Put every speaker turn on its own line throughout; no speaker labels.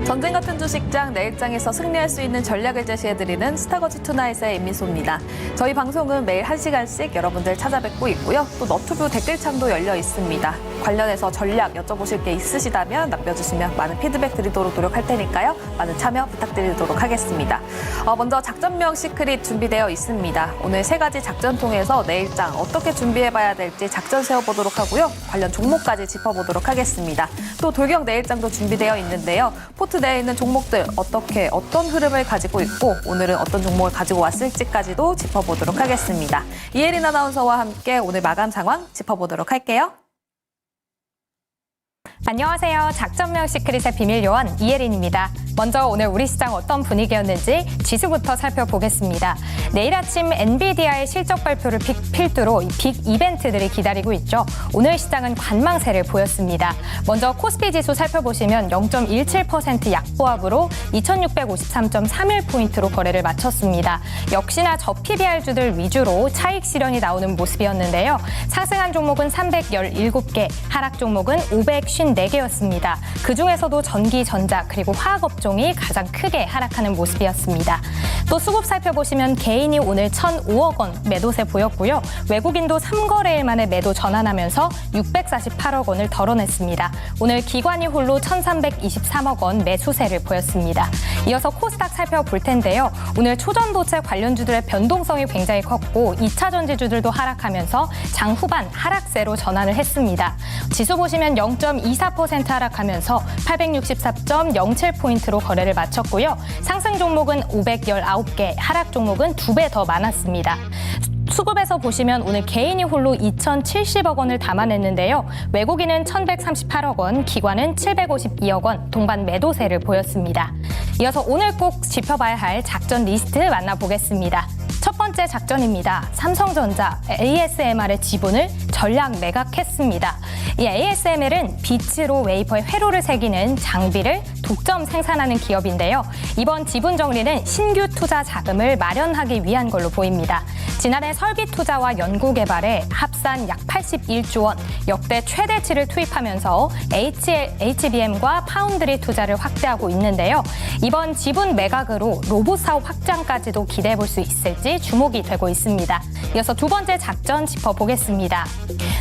전쟁 같은 주식장 내일장에서 승리할 수 있는 전략을 제시해드리는 스타거지 투나잇의 임민소입니다. 저희 방송은 매일 1시간씩 여러분들 찾아뵙고 있고요. 또 너튜브 댓글창도 열려 있습니다. 관련해서 전략 여쭤보실 게 있으시다면 남겨주시면 많은 피드백 드리도록 노력할 테니까요. 많은 참여 부탁드리도록 하겠습니다. 먼저 작전명 시크릿 준비되어 있습니다. 오늘 3가지 작전 통해서 내일장 어떻게 준비해봐야 될지 작전 세워보도록 하고요. 관련 종목까지 짚어보도록 하겠습니다. 또 돌격 내일장도 준비되어 있는데요. 포트 내에 있는 종목들 어떤 흐름을 가지고 있고 오늘은 어떤 종목을 가지고 왔을지까지도 짚어보도록 하겠습니다. 이혜린 아나운서와 함께 오늘 마감 상황 짚어보도록 할게요.
안녕하세요. 작전명 시크릿의 비밀 요원 이혜린입니다. 먼저 오늘 우리 시장 어떤 분위기였는지 지수부터 살펴보겠습니다. 내일 아침 엔비디아의 실적 발표를 필두로 빅 이벤트들이 기다리고 있죠. 오늘 시장은 관망세를 보였습니다. 먼저 코스피 지수 살펴보시면 0.17% 약보합으로 2653.31포인트로 거래를 마쳤습니다. 역시나 저PBR주들 위주로 차익 실현이 나오는 모습이었는데요. 상승한 종목은 317개, 하락 종목은 554개였습니다. 그중에서도 전기, 전자, 그리고 화학업종이 가장 크게 하락하는 모습이었습니다. 또 수급 살펴보시면 개인이 오늘 1,005억 원 매도세 보였고요. 외국인도 3거래일 만에 매도 전환하면서 648억 원을 덜어냈습니다. 오늘 기관이 홀로 1,323억 원 매수세를 보였습니다. 이어서 코스닥 살펴볼 텐데요. 오늘 초전도체 관련주들의 변동성이 굉장히 컸고 2차 전지주들도 하락하면서 장 후반 하락세로 전환을 했습니다. 지수 보시면 0.24% 하락하면서 864.07포인트로 거래를 마쳤고요. 상승 종목은 519개, 하락 종목은 2배 더 많았습니다. 수급에서 보시면 오늘 개인이 홀로 2,070억 원을 담아냈는데요. 외국인은 1,138억 원, 기관은 752억 원, 동반 매도세를 보였습니다. 이어서 오늘 꼭 짚어봐야 할 작전 리스트 만나보겠습니다. 첫 번째 작전입니다. 삼성전자 ASML의 지분을 전량 매각했습니다. 이 ASML은 빛으로 웨이퍼에 회로를 새기는 장비를 독점 생산하는 기업인데요. 이번 지분 정리는 신규 투자 자금을 마련하기 위한 걸로 보입니다. 지난해 설비 투자와 연구 개발에 합산 약 81조 원, 역대 최대치를 투입하면서 HBM과 파운드리 투자를 확대하고 있는데요. 이번 지분 매각으로 로봇 사업 확장까지도 기대해 볼 수 있을지 주목이 되고 있습니다. 이어서 두 번째 작전 짚어보겠습니다.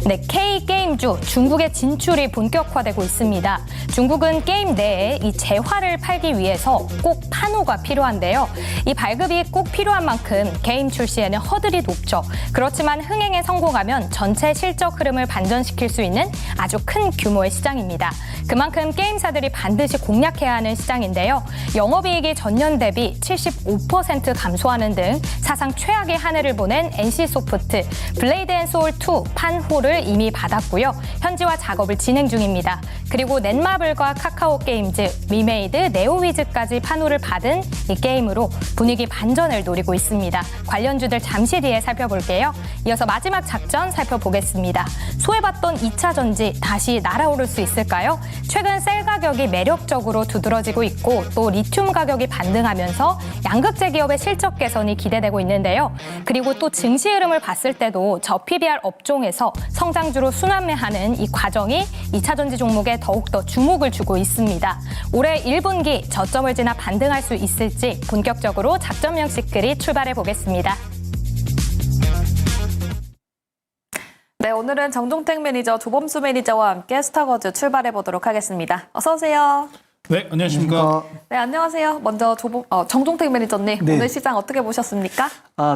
네, K게임주 중국의 진출이 본격화되고 있습니다. 중국은 게임 내에 이 재화를 팔기 위해서 꼭 판호가 필요한데요. 이 발급이 꼭 필요한 만큼 게임 출시에는 허들이 높죠. 그렇지만 흥행에 성공하면 전체 실적 흐름을 반전시킬 수 있는 아주 큰 규모의 시장입니다. 그만큼 게임사들이 반드시 공략해야 하는 시장인데요. 영업이익이 전년 대비 75% 감소하는 등 사상 최악의 한 해를 보낸 NC소프트, 블레이드앤소울2 판호를 이미 받았고요. 현지화 작업을 진행 중입니다. 그리고 넷마블과 카카오게임즈, 리메이드, 네오위즈까지 판호를 받은 이 게임으로 분위기 반전을 노리고 있습니다. 관련주들 잠시 뒤에 살펴볼게요. 이어서 마지막 작전 살펴보겠습니다. 소외받던 2차 전지 다시 날아오를 수 있을까요? 최근 셀 가격이 매력적으로 두드러지고 있고 또 리튬 가격이 반등하면서 양극재 기업의 실적 개선이 기대되고 있는데요. 그리고 또 증시 흐름을 봤을 때도 저PBR 업종에서 성장주로 순환매하는 이 과정이 2차 전지 종목에 더욱더 주목을 주고 있습니다. 올해 1분기 저점을 지나 반등할 수 있을지 본격적으로 작전명 시크릿 출발해 보겠습니다.
네, 오늘은 정종택 매니저, 조범수 매니저와 함께 스타거즈 출발해 보도록 하겠습니다. 어서 오세요.
네, 안녕하십니까.
네, 안녕하세요. 먼저 정종택 매니저님,
네.
오늘 시장 어떻게 보셨습니까?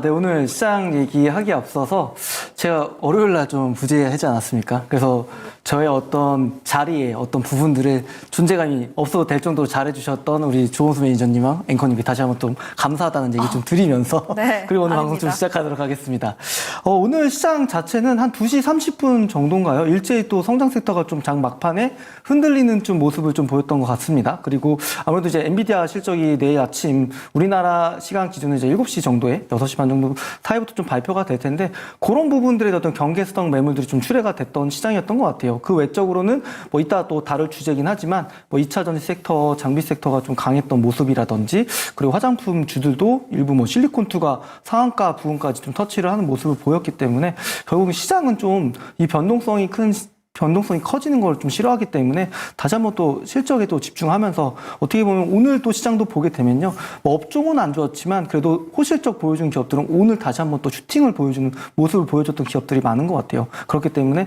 네, 오늘 시장 얘기하기에 앞서서 제가 월요일 날 좀 부재하지 않았습니까? 그래서 저의 어떤 자리에 어떤 부분들의 존재감이 없어도 될 정도로 잘해주셨던 우리 조원수 매니저님과 앵커님께 다시 한번 좀 감사하다는 얘기 좀 드리면서
네,
그리고 오늘 방송 좀 시작하도록 하겠습니다. 오늘 시장 자체는 한 2시 30분 정도인가요? 일제히 또 성장 섹터가 좀 장 막판에 흔들리는 좀 모습을 좀 보였던 것 같습니다. 그리고 아무래도 이제 엔비디아 실적이 내일 아침 우리나라 시간 기준으로 이제 7시 정도에 6시 반 정도 사이부터 좀 발표가 될 텐데 그런 부분들에 어떤 경계성 매물들이 좀 출회가 됐던 시장이었던 것 같아요. 그 외적으로는 뭐 이따 또 다룰 주제긴 하지만 뭐 2차 전지 섹터, 장비 섹터가 좀 강했던 모습이라든지 그리고 화장품 주들도 일부 뭐 실리콘2가 상한가 부분까지 좀 터치를 하는 모습을 보였기 때문에 결국 시장은 좀 이 변동성이 큰 변동성이 커지는 걸 좀 싫어하기 때문에 다시 한번 또 실적에도 집중하면서 어떻게 보면 오늘 또 시장도 보게 되면요. 뭐 업종은 안 좋았지만 그래도 호실적 보여준 기업들은 오늘 다시 한번 또 슈팅을 보여주는 모습을 보여줬던 기업들이 많은 것 같아요. 그렇기 때문에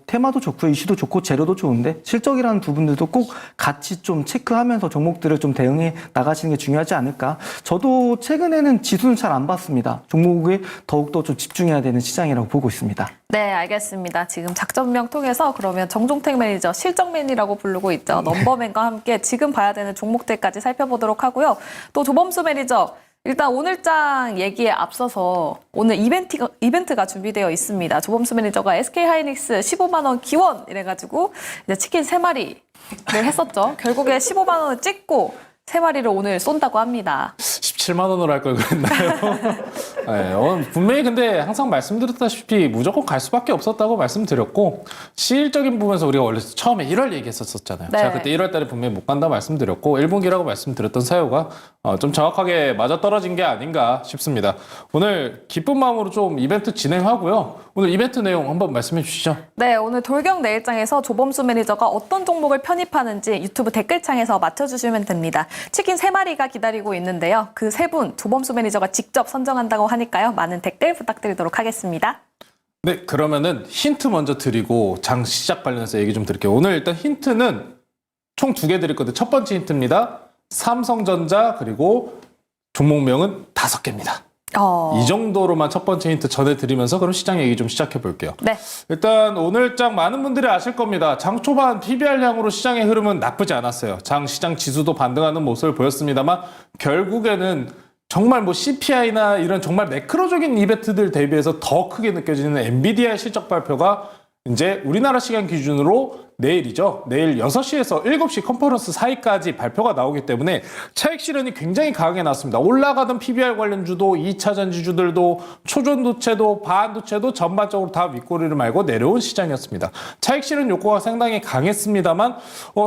테마도 좋고 이슈도 좋고 재료도 좋은데 실적이라는 부분들도 꼭 같이 좀 체크하면서 종목들을 좀 대응해 나가시는 게 중요하지 않을까. 저도 최근에는 지수는 잘 안 봤습니다. 종목에 더욱더 좀 집중해야 되는 시장이라고 보고 있습니다.
네, 알겠습니다. 지금 작전명 통해서 그러면 정종택 매니저 실적맨이라고 부르고 있죠. 넘버맨과 함께 지금 봐야 되는 종목들까지 살펴보도록 하고요. 또 조범수 매니저, 일단 오늘장 얘기에 앞서서 오늘 이벤트가 준비되어 있습니다. 조범수 매니저가 SK하이닉스 15만 원 기원 이래가지고 이제 치킨 3마리를 했었죠. 결국에 15만 원을 찍고 3마리를 오늘 쏜다고 합니다.
17만 원으로 할 걸 그랬나요? 네, 분명히 근데 항상 말씀드렸다시피 무조건 갈 수밖에 없었다고 말씀드렸고 시일적인 부분에서 우리가 원래 처음에 1월 얘기했었잖아요.
네.
제가 그때 1월 달에 분명히 못 간다고 말씀드렸고 1분기라고 말씀드렸던 사유가 좀 정확하게 맞아떨어진 게 아닌가 싶습니다. 오늘 기쁜 마음으로 좀 이벤트 진행하고요. 오늘 이벤트 내용 한번 말씀해 주시죠.
네, 오늘 돌격 내일장에서 조범수 매니저가 어떤 종목을 편입하는지 유튜브 댓글창에서 맞춰주시면 됩니다. 치킨 3마리가 기다리고 있는데요. 그 3분 조범수 매니저가 직접 선정한다고 하니까요. 많은 댓글 부탁드리도록 하겠습니다.
네, 그러면은 힌트 먼저 드리고 장 시작 관련해서 얘기 좀 드릴게요. 오늘 일단 힌트는 총 2개 드릴 건데 첫 번째 힌트입니다. 삼성전자 그리고 종목명은 5개입니다. 이 정도로만 첫 번째 힌트 전해드리면서 그럼 시장 얘기 좀 시작해 볼게요.
네.
일단 오늘 장 많은 분들이 아실 겁니다. 장 초반 PBR량으로 시장의 흐름은 나쁘지 않았어요. 장 시장 지수도 반등하는 모습을 보였습니다만 결국에는 정말 뭐 CPI나 이런 정말 매크로적인 이벤트들 대비해서 더 크게 느껴지는 엔비디아의 실적 발표가 이제 우리나라 시간 기준으로 내일이죠. 내일 6시에서 7시 컨퍼런스 사이까지 발표가 나오기 때문에 차익 실현이 굉장히 강하게 나왔습니다. 올라가던 PBR 관련주도 2차 전지주들도 초전도체도 반도체도 전반적으로 다 윗꼬리를 말고 내려온 시장이었습니다. 차익 실현 욕구가 상당히 강했습니다만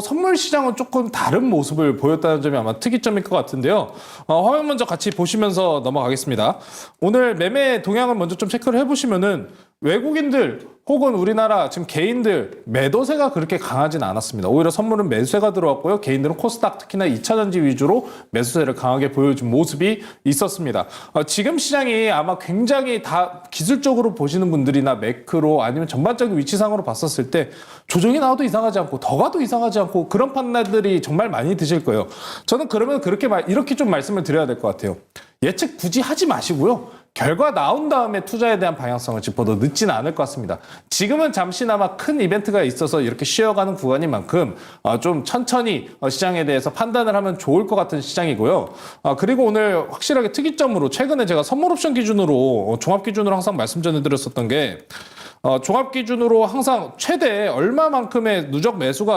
선물 시장은 조금 다른 모습을 보였다는 점이 아마 특이점일 것 같은데요. 화면 먼저 같이 보시면서 넘어가겠습니다. 오늘 매매 동향을 먼저 좀 체크를 해보시면은 외국인들 혹은 우리나라 지금 개인들 매도세가 그렇게 강하진 않았습니다. 오히려 선물은 매수세가 들어왔고요. 개인들은 코스닥 특히나 2차전지 위주로 매수세를 강하게 보여준 모습이 있었습니다. 지금 시장이 아마 굉장히 다 기술적으로 보시는 분들이나 매크로 아니면 전반적인 위치상으로 봤었을 때 조정이 나와도 이상하지 않고 더 가도 이상하지 않고 그런 판단들이 정말 많이 드실 거예요. 저는 그러면 이렇게 좀 말씀을 드려야 될 것 같아요. 예측 굳이 하지 마시고요. 결과 나온 다음에 투자에 대한 방향성을 짚어도 늦지는 않을 것 같습니다. 지금은 잠시나마 큰 이벤트가 있어서 이렇게 쉬어가는 구간인 만큼 좀 천천히 시장에 대해서 판단을 하면 좋을 것 같은 시장이고요. 그리고 오늘 확실하게 특이점으로 최근에 제가 선물 옵션 기준으로 종합 기준으로 항상 말씀 전해드렸었던 게 종합 기준으로 항상 최대 얼마만큼의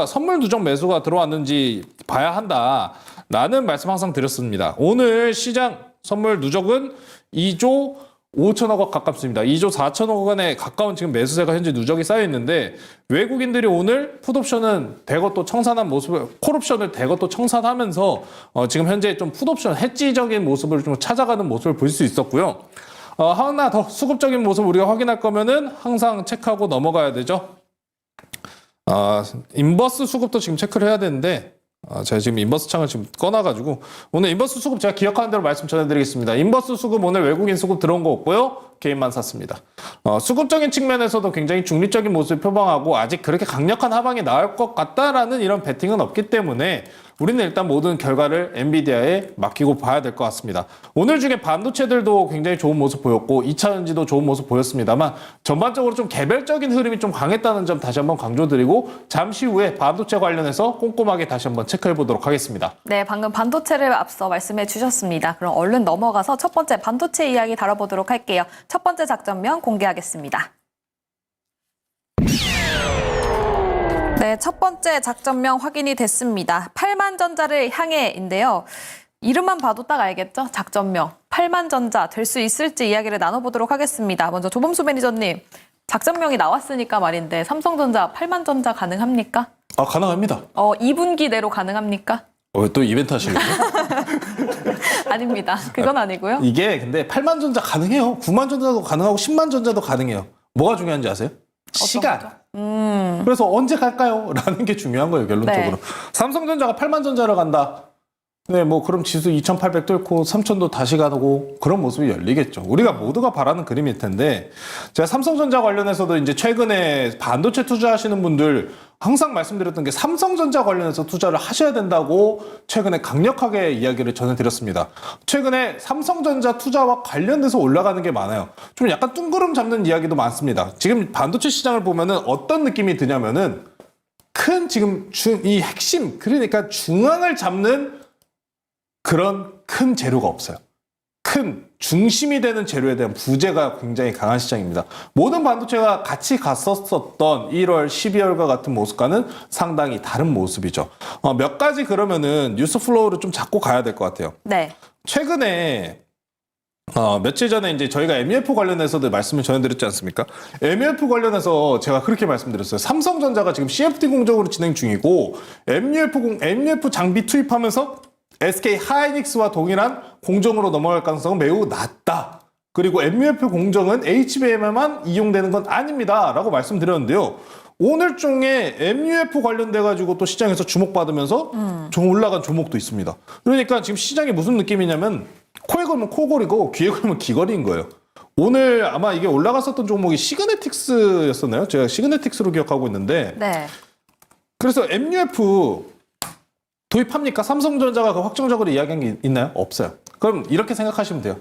선물 누적 매수가 들어왔는지 봐야 한다라는 말씀 항상 드렸습니다. 오늘 시장 선물 누적은 2조 5천억 원 가깝습니다. 2조 4천억 원에 가까운 지금 매수세가 현재 누적이 쌓여 있는데 외국인들이 오늘 풋옵션은 대거 또 청산한 모습을 콜옵션을 대거 또 청산하면서 지금 현재 좀 풋옵션 해지적인 모습을 좀 찾아가는 모습을 볼 수 있었고요. 하나 더 수급적인 모습 우리가 확인할 거면은 항상 체크하고 넘어가야 되죠. 인버스 수급도 지금 체크를 해야 되는데 제가 지금 인버스 창을 지금 꺼놔가지고 오늘 인버스 수급 제가 기억하는 대로 말씀 전해드리겠습니다. 인버스 수급 오늘 외국인 수급 들어온 거 없고요. 개인만 샀습니다. 수급적인 측면에서도 굉장히 중립적인 모습을 표방하고 아직 그렇게 강력한 하방이 나올 것 같다라는 이런 베팅은 없기 때문에 우리는 일단 모든 결과를 엔비디아에 맡기고 봐야 될 것 같습니다. 오늘 중에 반도체들도 굉장히 좋은 모습 보였고 2차전지도 좋은 모습 보였습니다만 전반적으로 좀 개별적인 흐름이 좀 강했다는 점 다시 한번 강조드리고 잠시 후에 반도체 관련해서 꼼꼼하게 다시 한번 체크해 보도록 하겠습니다.
네, 방금 반도체를 앞서 말씀해 주셨습니다. 그럼 얼른 넘어가서 첫 번째 반도체 이야기 다뤄보도록 할게요. 첫 번째 작전명 공개하겠습니다. 네, 첫 번째 작전명 확인이 됐습니다. 8만전자를 향해인데요. 이름만 봐도 딱 알겠죠? 작전명. 8만전자 될 수 있을지 이야기를 나눠보도록 하겠습니다. 먼저 조범수 매니저님, 작전명이 나왔으니까 말인데 삼성전자 8만전자 가능합니까?
가능합니다.
2분기 내로 가능합니까?
또 이벤트 하시려고요?
아닙니다. 그건 아니고요.
이게 근데 8만 전자 가능해요. 9만 전자도 가능하고 10만 전자도 가능해요. 뭐가 중요한지 아세요? 시간. 그래서 언제 갈까요? 라는 게 중요한 거예요, 결론적으로.
네.
삼성전자가 8만 전자를 간다. 네, 뭐 그럼 지수 2,800 뚫고 3,000도 다시 가고 그런 모습이 열리겠죠. 우리가 모두가 바라는 그림일 텐데 제가 삼성전자 관련해서도 이제 최근에 반도체 투자하시는 분들 항상 말씀드렸던 게 삼성전자 관련해서 투자를 하셔야 된다고 최근에 강력하게 이야기를 전해드렸습니다. 최근에 삼성전자 투자와 관련돼서 올라가는 게 많아요. 좀 약간 뚱그름 잡는 이야기도 많습니다. 지금 반도체 시장을 보면은 어떤 느낌이 드냐면은 큰 지금 이 핵심, 그러니까 중앙을 잡는 그런 큰 재료가 없어요. 큰 중심이 되는 재료에 대한 부재가 굉장히 강한 시장입니다. 모든 반도체가 같이 갔었던 1월, 12월과 같은 모습과는 상당히 다른 모습이죠. 몇 가지 그러면은 뉴스 플로우를 좀 잡고 가야 될 것 같아요.
네.
최근에 며칠 전에 이제 저희가 MEF 관련해서도 말씀을 전해드렸지 않습니까? MEF 관련해서 제가 그렇게 말씀드렸어요. 삼성전자가 지금 CFD 공정으로 진행 중이고 MEF 장비 투입하면서 SK 하이닉스와 동일한 공정으로 넘어갈 가능성은 매우 낮다. 그리고 MEF 공정은 HBM에만 이용되는 건 아닙니다. 라고 말씀드렸는데요. 오늘 중에 MEF 관련돼가지고 또 시장에서 주목받으면서 좀 올라간 종목도 있습니다. 그러니까 지금 시장이 무슨 느낌이냐면 코에 걸면 코골이고 귀에 걸면 귀걸이인 거예요. 오늘 아마 이게 올라갔었던 종목이 시그네틱스였었나요? 제가 시그네틱스로 기억하고 있는데
네.
그래서 MUF 도입합니까? 삼성전자가 그 확정적으로 이야기한 게 있나요? 없어요. 그럼 이렇게 생각하시면 돼요.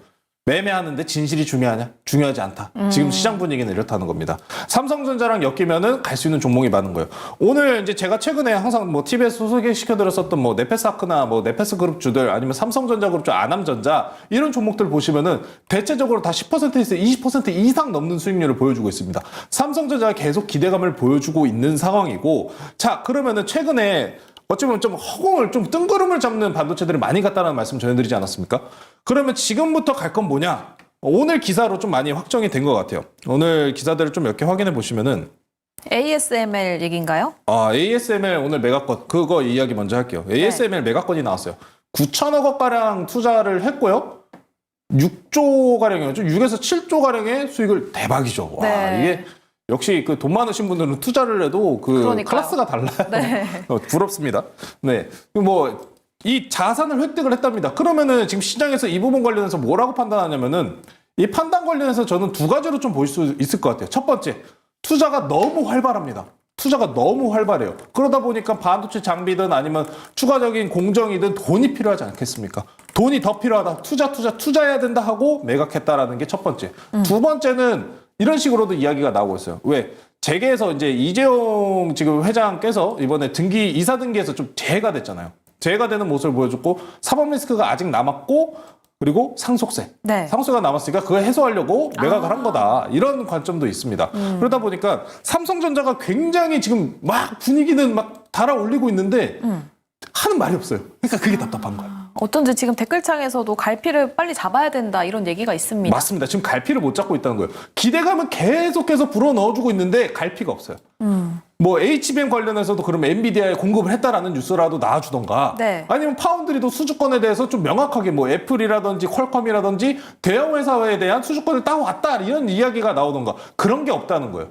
매매하는데 진실이 중요하냐? 중요하지 않다. 지금 시장 분위기는 이렇다는 겁니다. 삼성전자랑 엮이면은 갈 수 있는 종목이 많은 거예요. 오늘 이제 제가 최근에 항상 뭐 TV에서 소개시켜드렸었던 뭐 네페스아크나 뭐 네페스 그룹주들 아니면 삼성전자 그룹주 아남전자 이런 종목들 보시면은 대체적으로 다 10%에서 20% 이상 넘는 수익률을 보여주고 있습니다. 삼성전자가 계속 기대감을 보여주고 있는 상황이고 자, 그러면은 최근에 어찌 보면 좀 허공을 좀 뜬구름을 잡는 반도체들이 많이 갔다는 말씀 전해드리지 않았습니까? 그러면 지금부터 갈 건 뭐냐? 오늘 기사로 좀 많이 확정이 된 것 같아요. 오늘 기사들을 좀 몇 개 확인해 보시면은
ASML 얘기인가요?
ASML 오늘 매각권 그거 이야기 먼저 할게요. ASML 매각권이 나왔어요. 9천억 원가량 투자를 했고요. 6조 가량이었죠. 6에서 7조 가량의 수익을 대박이죠. 와,
네.
이게 역시 그 돈 많으신 분들은 투자를 해도 그
그러니까요.
클래스가 달라요.
네.
부럽습니다. 네. 뭐, 이 자산을 획득을 했답니다. 그러면은 지금 시장에서 이 부분 관련해서 뭐라고 판단하냐면은 이 판단 관련해서 저는 두 가지로 좀 볼 수 있을 것 같아요. 첫 번째, 투자가 너무 활발합니다. 투자가 너무 활발해요. 그러다 보니까 반도체 장비든 아니면 추가적인 공정이든 돈이 필요하지 않겠습니까? 돈이 더 필요하다. 투자해야 된다 하고 매각했다라는 게 첫 번째. 두 번째는 이런 식으로도 이야기가 나오고 있어요. 왜? 재계에서 이제 이재용 지금 회장께서 이번에 이사 등기에서 좀 재해가 됐잖아요. 재해가 되는 모습을 보여줬고 사법 리스크가 아직 남았고 그리고 상속세.
네.
상속세가 남았으니까 그걸 해소하려고 매각을 한 거다. 이런 관점도 있습니다. 그러다 보니까 삼성전자가 굉장히 지금 막 분위기는 막 달아올리고 있는데 하는 말이 없어요. 그러니까 그게 답답한 거예요.
어쩐지 지금 댓글창에서도 갈피를 빨리 잡아야 된다 이런 얘기가 있습니다.
맞습니다. 지금 갈피를 못 잡고 있다는 거예요. 기대감은 계속해서 불어넣어주고 있는데 갈피가 없어요. 뭐 HBM 관련해서도 그러면 엔비디아에 공급을 했다라는 뉴스라도 나와주던가
네.
아니면 파운드리도 수주권에 대해서 좀 명확하게 뭐 애플이라든지 퀄컴이라든지 대형 회사에 대한 수주권을 따왔다 이런 이야기가 나오던가 그런 게 없다는 거예요.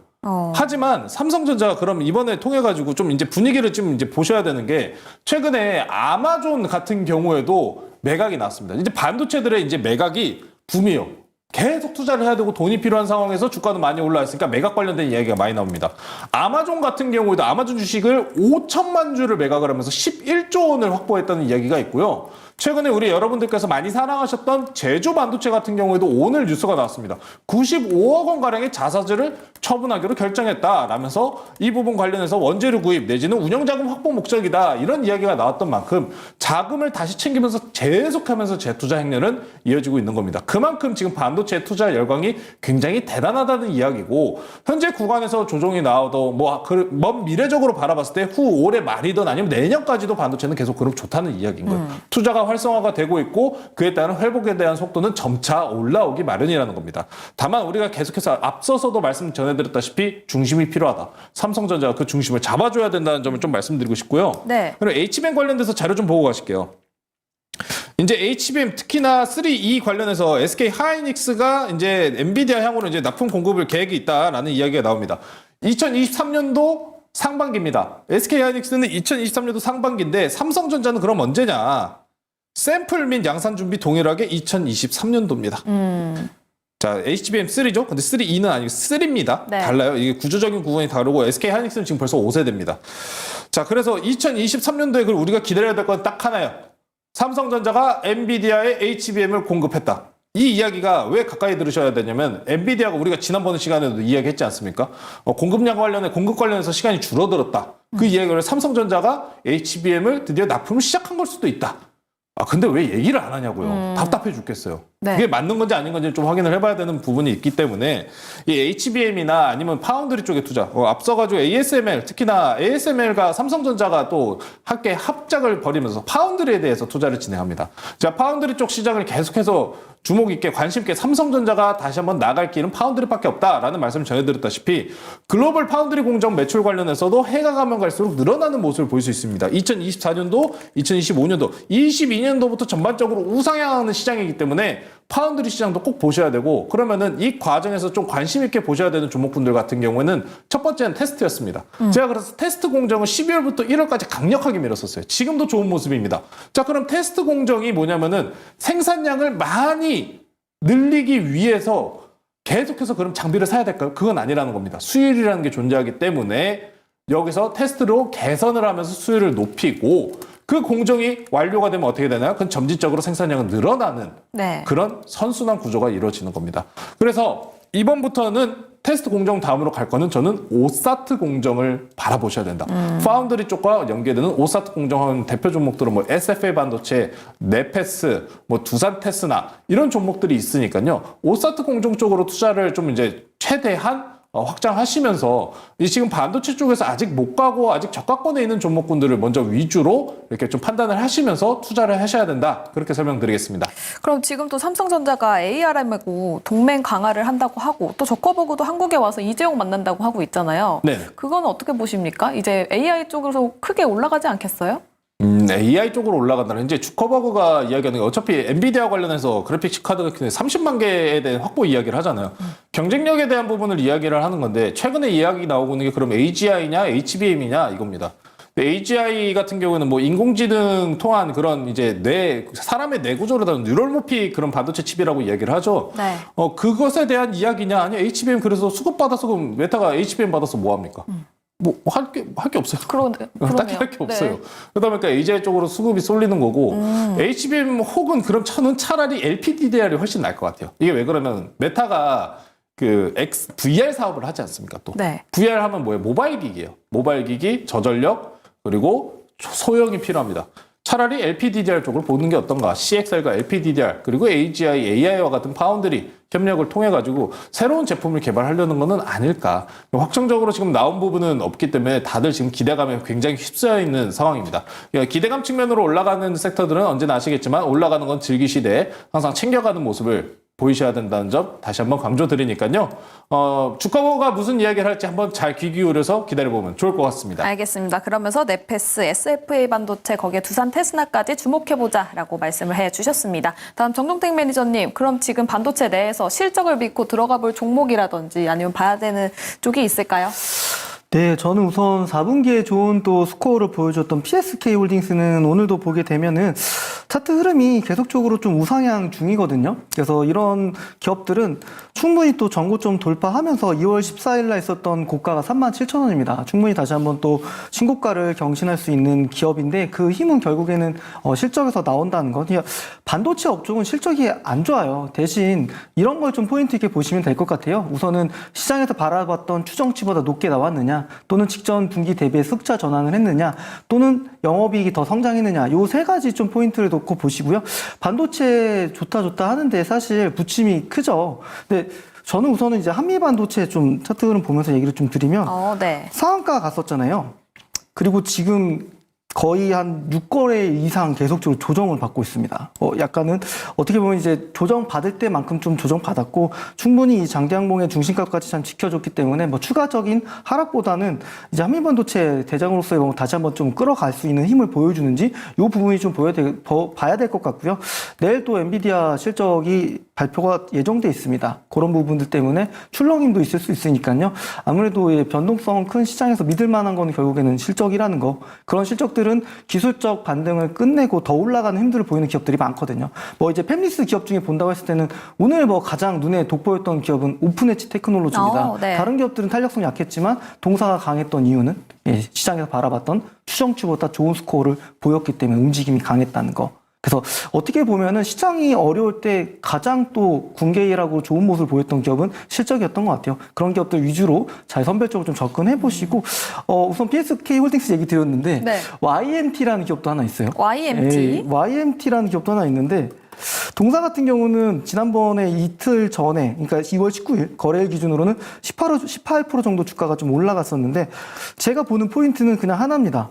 하지만 삼성전자가 그럼 이번에 통해 가지고 좀 이제 분위기를 좀 이제 보셔야 되는 게 최근에 아마존 같은 경우에도 매각이 나왔습니다. 이제 반도체들의 이제 매각이 붐이에요. 계속 투자를 해야 되고 돈이 필요한 상황에서 주가도 많이 올라왔으니까 매각 관련된 이야기가 많이 나옵니다. 아마존 같은 경우에도 아마존 주식을 5천만 주를 매각을 하면서 11조 원을 확보했다는 이야기가 있고요. 최근에 우리 여러분들께서 많이 사랑하셨던 제조 반도체 같은 경우에도 오늘 뉴스가 나왔습니다. 95억 원가량의 자사주를 처분하기로 결정했다라면서 이 부분 관련해서 원재료 구입 내지는 운영자금 확보 목적이다 이런 이야기가 나왔던 만큼 자금을 다시 챙기면서 계속하면서 재투자 행렬은 이어지고 있는 겁니다. 그만큼 지금 반도체 투자 열광이 굉장히 대단하다는 이야기고 현재 구간에서 조정이 나와도 먼 미래적으로 바라봤을 때 후 올해 말이든 아니면 내년까지도 반도체는 계속 그럼 좋다는 이야기인 거예요. 투자가 활성화가 되고 있고 그에 따른 회복에 대한 속도는 점차 올라오기 마련이라는 겁니다. 다만 우리가 계속해서 앞서서도 말씀 전해드렸다시피 중심이 필요하다. 삼성전자가 그 중심을 잡아줘야 된다는 점을 좀 말씀드리고 싶고요.
네.
그리고 HBM 관련돼서 자료 좀 보고 가실게요. 이제 HBM 특히나 3E 관련해서 SK 하이닉스가 이제 엔비디아 향으로 이제 납품 공급을 계획이 있다라는 이야기가 나옵니다. 2023년도 상반기입니다. SK하이닉스는 2023년도 상반기인데 삼성전자는 그럼 언제냐? 샘플 및 양산 준비 동일하게 2023년도입니다. 자, HBM 3죠? 근데 3E는 아니고 3입니다.
네.
달라요. 이게 구조적인 구분이 다르고 SK하이닉스는 지금 벌써 5세대입니다. 자, 그래서 2023년도에 그걸 우리가 기다려야 될 건 딱 하나예요. 삼성전자가 엔비디아에 HBM을 공급했다. 이 이야기가 왜 가까이 들으셔야 되냐면 엔비디아가 우리가 지난번 시간에도 이야기했지 않습니까? 공급량 관련해 공급 관련해서 시간이 줄어들었다. 그 이야기를 삼성전자가 HBM을 드디어 납품을 시작한 걸 수도 있다. 아 근데 왜 얘기를 안 하냐고요. 답답해 죽겠어요.
네.
그게 맞는 건지 아닌 건지 좀 확인을 해봐야 되는 부분이 있기 때문에 이 HBM이나 아니면 파운드리 쪽에 투자 앞서가지고 ASML 특히나 ASML과 삼성전자가 또 함께 합작을 벌이면서 파운드리에 대해서 투자를 진행합니다. 자 파운드리 쪽 시장을 계속해서 주목 있게 관심 있게 삼성전자가 다시 한번 나갈 길은 파운드리밖에 없다라는 말씀을 전해드렸다시피 글로벌 파운드리 공정 매출 관련해서도 해가 가면 갈수록 늘어나는 모습을 볼 수 있습니다. 2024년도, 2025년도, 22년도부터 전반적으로 우상향하는 시장이기 때문에 파운드리 시장도 꼭 보셔야 되고 그러면은 이 과정에서 좀 관심 있게 보셔야 되는 종목분들 같은 경우에는 첫 번째는 테스트였습니다. 제가 그래서 테스트 공정을 12월부터 1월까지 강력하게 밀었었어요. 지금도 좋은 모습입니다. 자 그럼 테스트 공정이 뭐냐면은 생산량을 많이 늘리기 위해서 계속해서 그럼 장비를 사야 될까요? 그건 아니라는 겁니다. 수율이라는 게 존재하기 때문에 여기서 테스트로 개선을 하면서 수율을 높이고 그 공정이 완료가 되면 어떻게 되나요? 그건 점진적으로 생산량은 늘어나는
네.
그런 선순환 구조가 이루어지는 겁니다. 그래서 이번부터는 테스트 공정 다음으로 갈 거는 저는 오사트 공정을 바라보셔야 된다. 파운드리 쪽과 연계되는 오사트 공정하는 대표 종목들은 뭐 SFA 반도체, 네페스, 뭐 두산 테스나 이런 종목들이 있으니까요. 오사트 공정 쪽으로 투자를 좀 이제 최대한 확장하시면서 지금 반도체 쪽에서 아직 못 가고 아직 저가권에 있는 종목군들을 먼저 위주로 이렇게 좀 판단을 하시면서 투자를 하셔야 된다. 그렇게 설명드리겠습니다.
그럼 지금 또 삼성전자가 ARM하고 동맹 강화를 한다고 하고 또 저커버그도 한국에 와서 이재용 만난다고 하고 있잖아요.
네.
그건 어떻게 보십니까? 이제 AI 쪽으로 크게 올라가지 않겠어요?
AI 쪽으로 올라간다는 이제 주커버그가 이야기하는 게 어차피 엔비디아 관련해서 그래픽 카드가 30만 개에 대한 확보 이야기를 하잖아요. 경쟁력에 대한 부분을 이야기를 하는 건데 최근에 이야기 나오고 있는 게 그럼 AGI냐 HBM이냐 이겁니다. AGI 같은 경우는 뭐 인공지능 통한 그런 이제 사람의 뇌 구조를 다룬 뉴럴모픽 그런 반도체 칩이라고 이야기를 하죠.
네.
그것에 대한 이야기냐 아니 HBM 그래서 수급 받아서 그럼 메타가 HBM 받아서 뭐 합니까? 뭐 할 게 없어요. 딱히 할 게 없어요.
네.
그러다 보니까 AGI 쪽으로 수급이 쏠리는 거고 HBM 혹은 그럼 저는 차라리 LPDDR이 훨씬 나을 것 같아요. 이게 왜 그러면 메타가 그 VR 사업을 하지 않습니까? 또
네.
VR 하면 뭐예요? 모바일 기기예요. 모바일 기기, 저전력 그리고 소형이 필요합니다. 차라리 LPDDR 쪽을 보는 게 어떤가? CXL과 LPDDR 그리고 AGI, AI와 같은 파운드리 협력을 통해 가지고 새로운 제품을 개발하려는 것은 아닐까. 확정적으로 지금 나온 부분은 없기 때문에 다들 지금 기대감에 굉장히 휩싸여 있는 상황입니다. 그러니까 기대감 측면으로 올라가는 섹터들은 언제나 아시겠지만 올라가는 건 즐기시되 항상 챙겨가는 모습을 보이셔야 된다는 점 다시 한번 강조드리니까요. 주가가 무슨 이야기를 할지 한번 잘 귀 기울여서 기다려보면 좋을 것 같습니다.
알겠습니다. 그러면서 네페스, SFA 반도체, 거기에 두산 테스나까지 주목해보자라고 말씀을 해주셨습니다. 다음 정종택 매니저님, 그럼 지금 반도체 내에서 실적을 믿고 들어가 볼 종목이라든지 아니면 봐야 되는 쪽이 있을까요?
네, 저는 우선 4분기에 좋은 또 스코어를 보여줬던 PSK 홀딩스는 오늘도 보게 되면은 차트 흐름이 계속적으로 좀 우상향 중이거든요. 그래서 이런 기업들은 충분히 또 전고점 돌파하면서 2월 14일 날 있었던 고가가 37,000원입니다. 충분히 다시 한번 또 신고가를 경신할 수 있는 기업인데 그 힘은 결국에는 실적에서 나온다는 것. 반도체 업종은 실적이 안 좋아요. 대신 이런 걸 좀 포인트 있게 보시면 될 것 같아요. 우선은 시장에서 바라봤던 추정치보다 높게 나왔느냐, 또는 직전 분기 대비해 흑자 전환을 했느냐, 또는 영업이익이 더 성장했느냐, 요 세 가지 좀 포인트를 놓고 보시고요. 반도체 좋다 하는데 사실 부침이 크죠. 근데 저는 우선은 이제 한미 반도체 좀 차트 흐름 보면서 얘기를 좀 드리면
네.
상한가 갔었잖아요. 그리고 지금 거의 한 6거래 이상 계속적으로 조정을 받고 있습니다. 약간은 어떻게 보면 이제 조정 받을 때만큼 좀 조정 받았고 충분히 이 장대항공의 중심값까지 참 지켜줬기 때문에 뭐 추가적인 하락보다는 이제 한미반도체 대장으로서의 뭐 다시 한번 좀 끌어갈 수 있는 힘을 보여주는지 이 부분이 좀 봐야 될 것 같고요. 내일 또 엔비디아 실적이 발표가 예정돼 있습니다. 그런 부분들 때문에 출렁임도 있을 수 있으니까요. 아무래도 변동성 큰 시장에서 믿을 만한 건 결국에는 실적이라는 거. 그런 실적들은 기술적 반등을 끝내고 더 올라가는 힘들을 보이는 기업들이 많거든요. 뭐 이제 팹리스 기업 중에 본다고 했을 때는 오늘 뭐 가장 눈에 돋보였던 기업은 오픈엣지 테크놀로지입니다.
네.
다른 기업들은 탄력성이 약했지만 동사가 강했던 이유는 시장에서 바라봤던 추정치보다 좋은 스코어를 보였기 때문에 움직임이 강했다는 거. 그래서 어떻게 보면은 시장이 어려울 때 가장 또 군계일하고 좋은 모습을 보였던 기업은 실적이었던 것 같아요. 그런 기업들 위주로 잘 선별적으로 좀 접근해 보시고 우선 PSK 홀딩스 얘기 드렸는데
네.
YMT라는 기업도 하나 있어요.
YMT.
YMT라는 기업도 하나 있는데 동사 같은 경우는 지난번에 이틀 전에, 그러니까 2월 19일 거래일 기준으로는 18% 정도 주가가 좀 올라갔었는데 제가 보는 포인트는 그냥 하나입니다.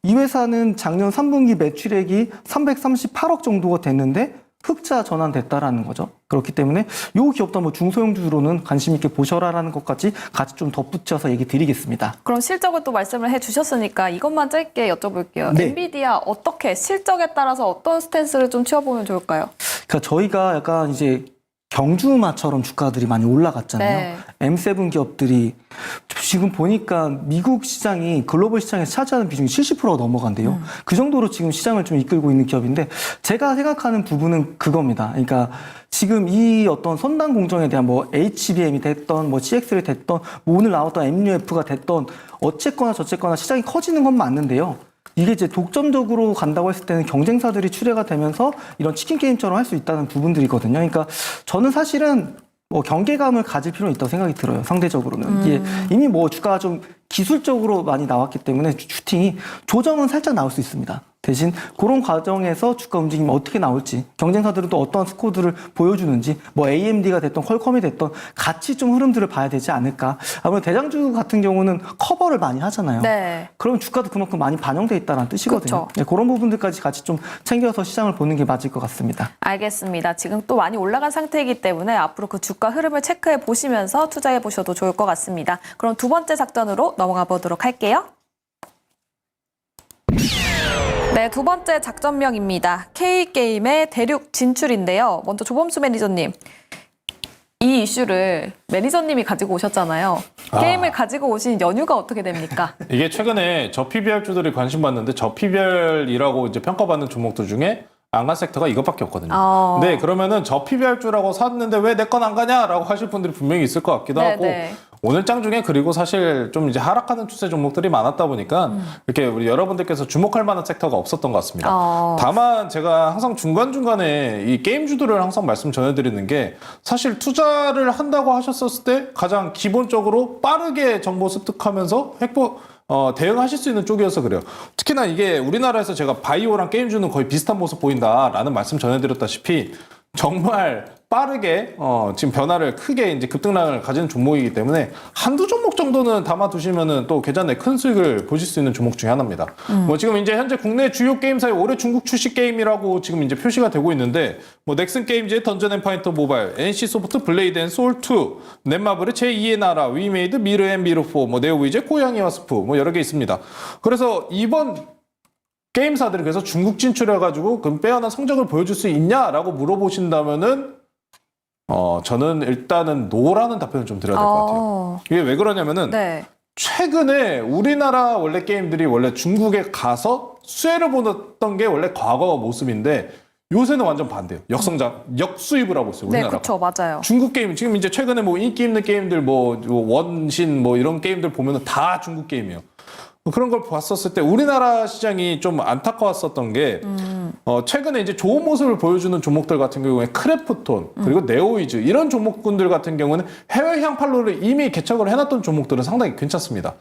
이 회사는 작년 3분기 매출액이 338억 정도가 됐는데 흑자 전환됐다라는 거죠. 그렇기 때문에 이 기업도 한번 중소형주로는 관심 있게 보셔라라는 것까지 같이 좀 덧붙여서 얘기 드리겠습니다.
그럼 실적을 또 말씀을 해주셨으니까 이것만 짧게 여쭤볼게요.
네.
엔비디아 어떻게 실적에 따라서 어떤 스탠스를 좀 취해보면 좋을까요?
그러니까 저희가 약간 이제 경주마처럼 주가들이 많이 올라갔잖아요.
네.
M7 기업들이 지금 보니까 미국 시장이 글로벌 시장에서 차지하는 비중이 70%가 넘어간대요. 그 정도로 지금 시장을 좀 이끌고 있는 기업인데 제가 생각하는 부분은 그겁니다. 그러니까 지금 이 어떤 선단 공정에 대한 뭐 HBM이 됐던 뭐 CXL이 됐던 뭐 오늘 나왔던 MUF가 됐던 어쨌거나 저쨌거나 시장이 커지는 건 맞는데요. 이게 이제 독점적으로 간다고 했을 때는 경쟁사들이 출회가 되면서 이런 치킨 게임처럼 할 수 있다는 부분들이거든요. 그러니까 저는 사실은 뭐 경계감을 가질 필요는 있다고 생각이 들어요. 상대적으로는. 이게 이미 뭐 주가가 좀 기술적으로 많이 나왔기 때문에 슈팅이 조정은 살짝 나올 수 있습니다. 대신 그런 과정에서 주가 움직임이 어떻게 나올지 경쟁사들은 또 어떠한 스코어들을 보여주는지 뭐 AMD가 됐던 퀄컴이 됐던 같이 좀 흐름들을 봐야 되지 않을까. 아무래도 대장주 같은 경우는 커버를 많이 하잖아요.
네.
그러면 주가도 그만큼 많이 반영돼 있다는 뜻이거든요. 네, 그런 부분들까지 같이 좀 챙겨서 시장을 보는 게 맞을 것 같습니다.
알겠습니다. 지금 또 많이 올라간 상태이기 때문에 앞으로 그 주가 흐름을 체크해 보시면서 투자해 보셔도 좋을 것 같습니다. 그럼 두 번째 작전으로 넘어가 보도록 할게요. 네, 두 번째 작전명입니다. K게임의 대륙 진출인데요. 먼저 조범수 매니저님. 이 이슈를 매니저님이 가지고 오셨잖아요. 게임을 가지고 오신 연유가 어떻게 됩니까?
이게 최근에 저PBR주들이 관심 받는데 저PBR이라고 이제 평가받는 종목들 중에 안 간 섹터가 이것밖에 없거든요. 네, 그러면은 저PBR주라고 샀는데 왜 내 건 안 가냐라고 하실 분들이 분명히 있을 것 같기도 하고 오늘 장 중에 그리고 사실 좀 이제 하락하는 추세 종목들이 많았다 보니까 이렇게 우리 여러분들께서 주목할 만한 섹터가 없었던 것 같습니다. 다만 제가 항상 중간중간에 이 게임주들을 항상 말씀 전해드리는 게 사실 투자를 한다고 하셨을 때 가장 기본적으로 빠르게 정보 습득하면서 대응하실 수 있는 쪽이어서 그래요. 특히나 이게 우리나라에서 제가 바이오랑 게임주는 거의 비슷한 모습 보인다라는 말씀 전해드렸다시피 정말 빠르게 지금 변화를 크게 이제 급등락을 가지는 종목이기 때문에 한두 종목 정도는 담아두시면은 또 계좌내 큰 수익을 보실 수 있는 종목 중에 하나입니다. 뭐 지금 이제 현재 국내 주요 게임사의 올해 중국 출시 게임이라고 지금 이제 표시가 되고 있는데 뭐 넥슨 게임즈의 던전 앤 파이터 모바일, NC 소프트 블레이드 앤 소울 2, 넷마블의 제2의 나라, 위메이드 미르 앤 미르 4, 뭐 네오위즈의 고양이와 스프 뭐 여러 개 있습니다. 그래서 이번 게임사들이 그래서 중국 진출해가지고 그럼 빼어난 성적을 보여줄 수 있냐라고 물어보신다면은 저는 일단은 노라는 답변을 좀 드려야 될 것 같아요. 이게 왜 그러냐면은 최근에 우리나라 원래 게임들이 원래 중국에 가서 수혜를 보았던 게 원래 과거 모습인데 요새는 완전 반대예요. 역수입을 하고 있어요. 우리나라가.
네, 그렇죠, 맞아요.
중국 게임 지금 이제 최근에 뭐 인기 있는 게임들 뭐 원신 뭐 이런 게임들 보면은 다 중국 게임이에요. 그런 걸 봤었을 때 우리나라 시장이 좀 안타까웠었던 게 최근에 이제 좋은 모습을 보여주는 종목들 같은 경우에 크래프톤 그리고 네오위즈 이런 종목군들 같은 경우는 해외 향팔로를 이미 개척을 해놨던 종목들은 상당히 괜찮습니다.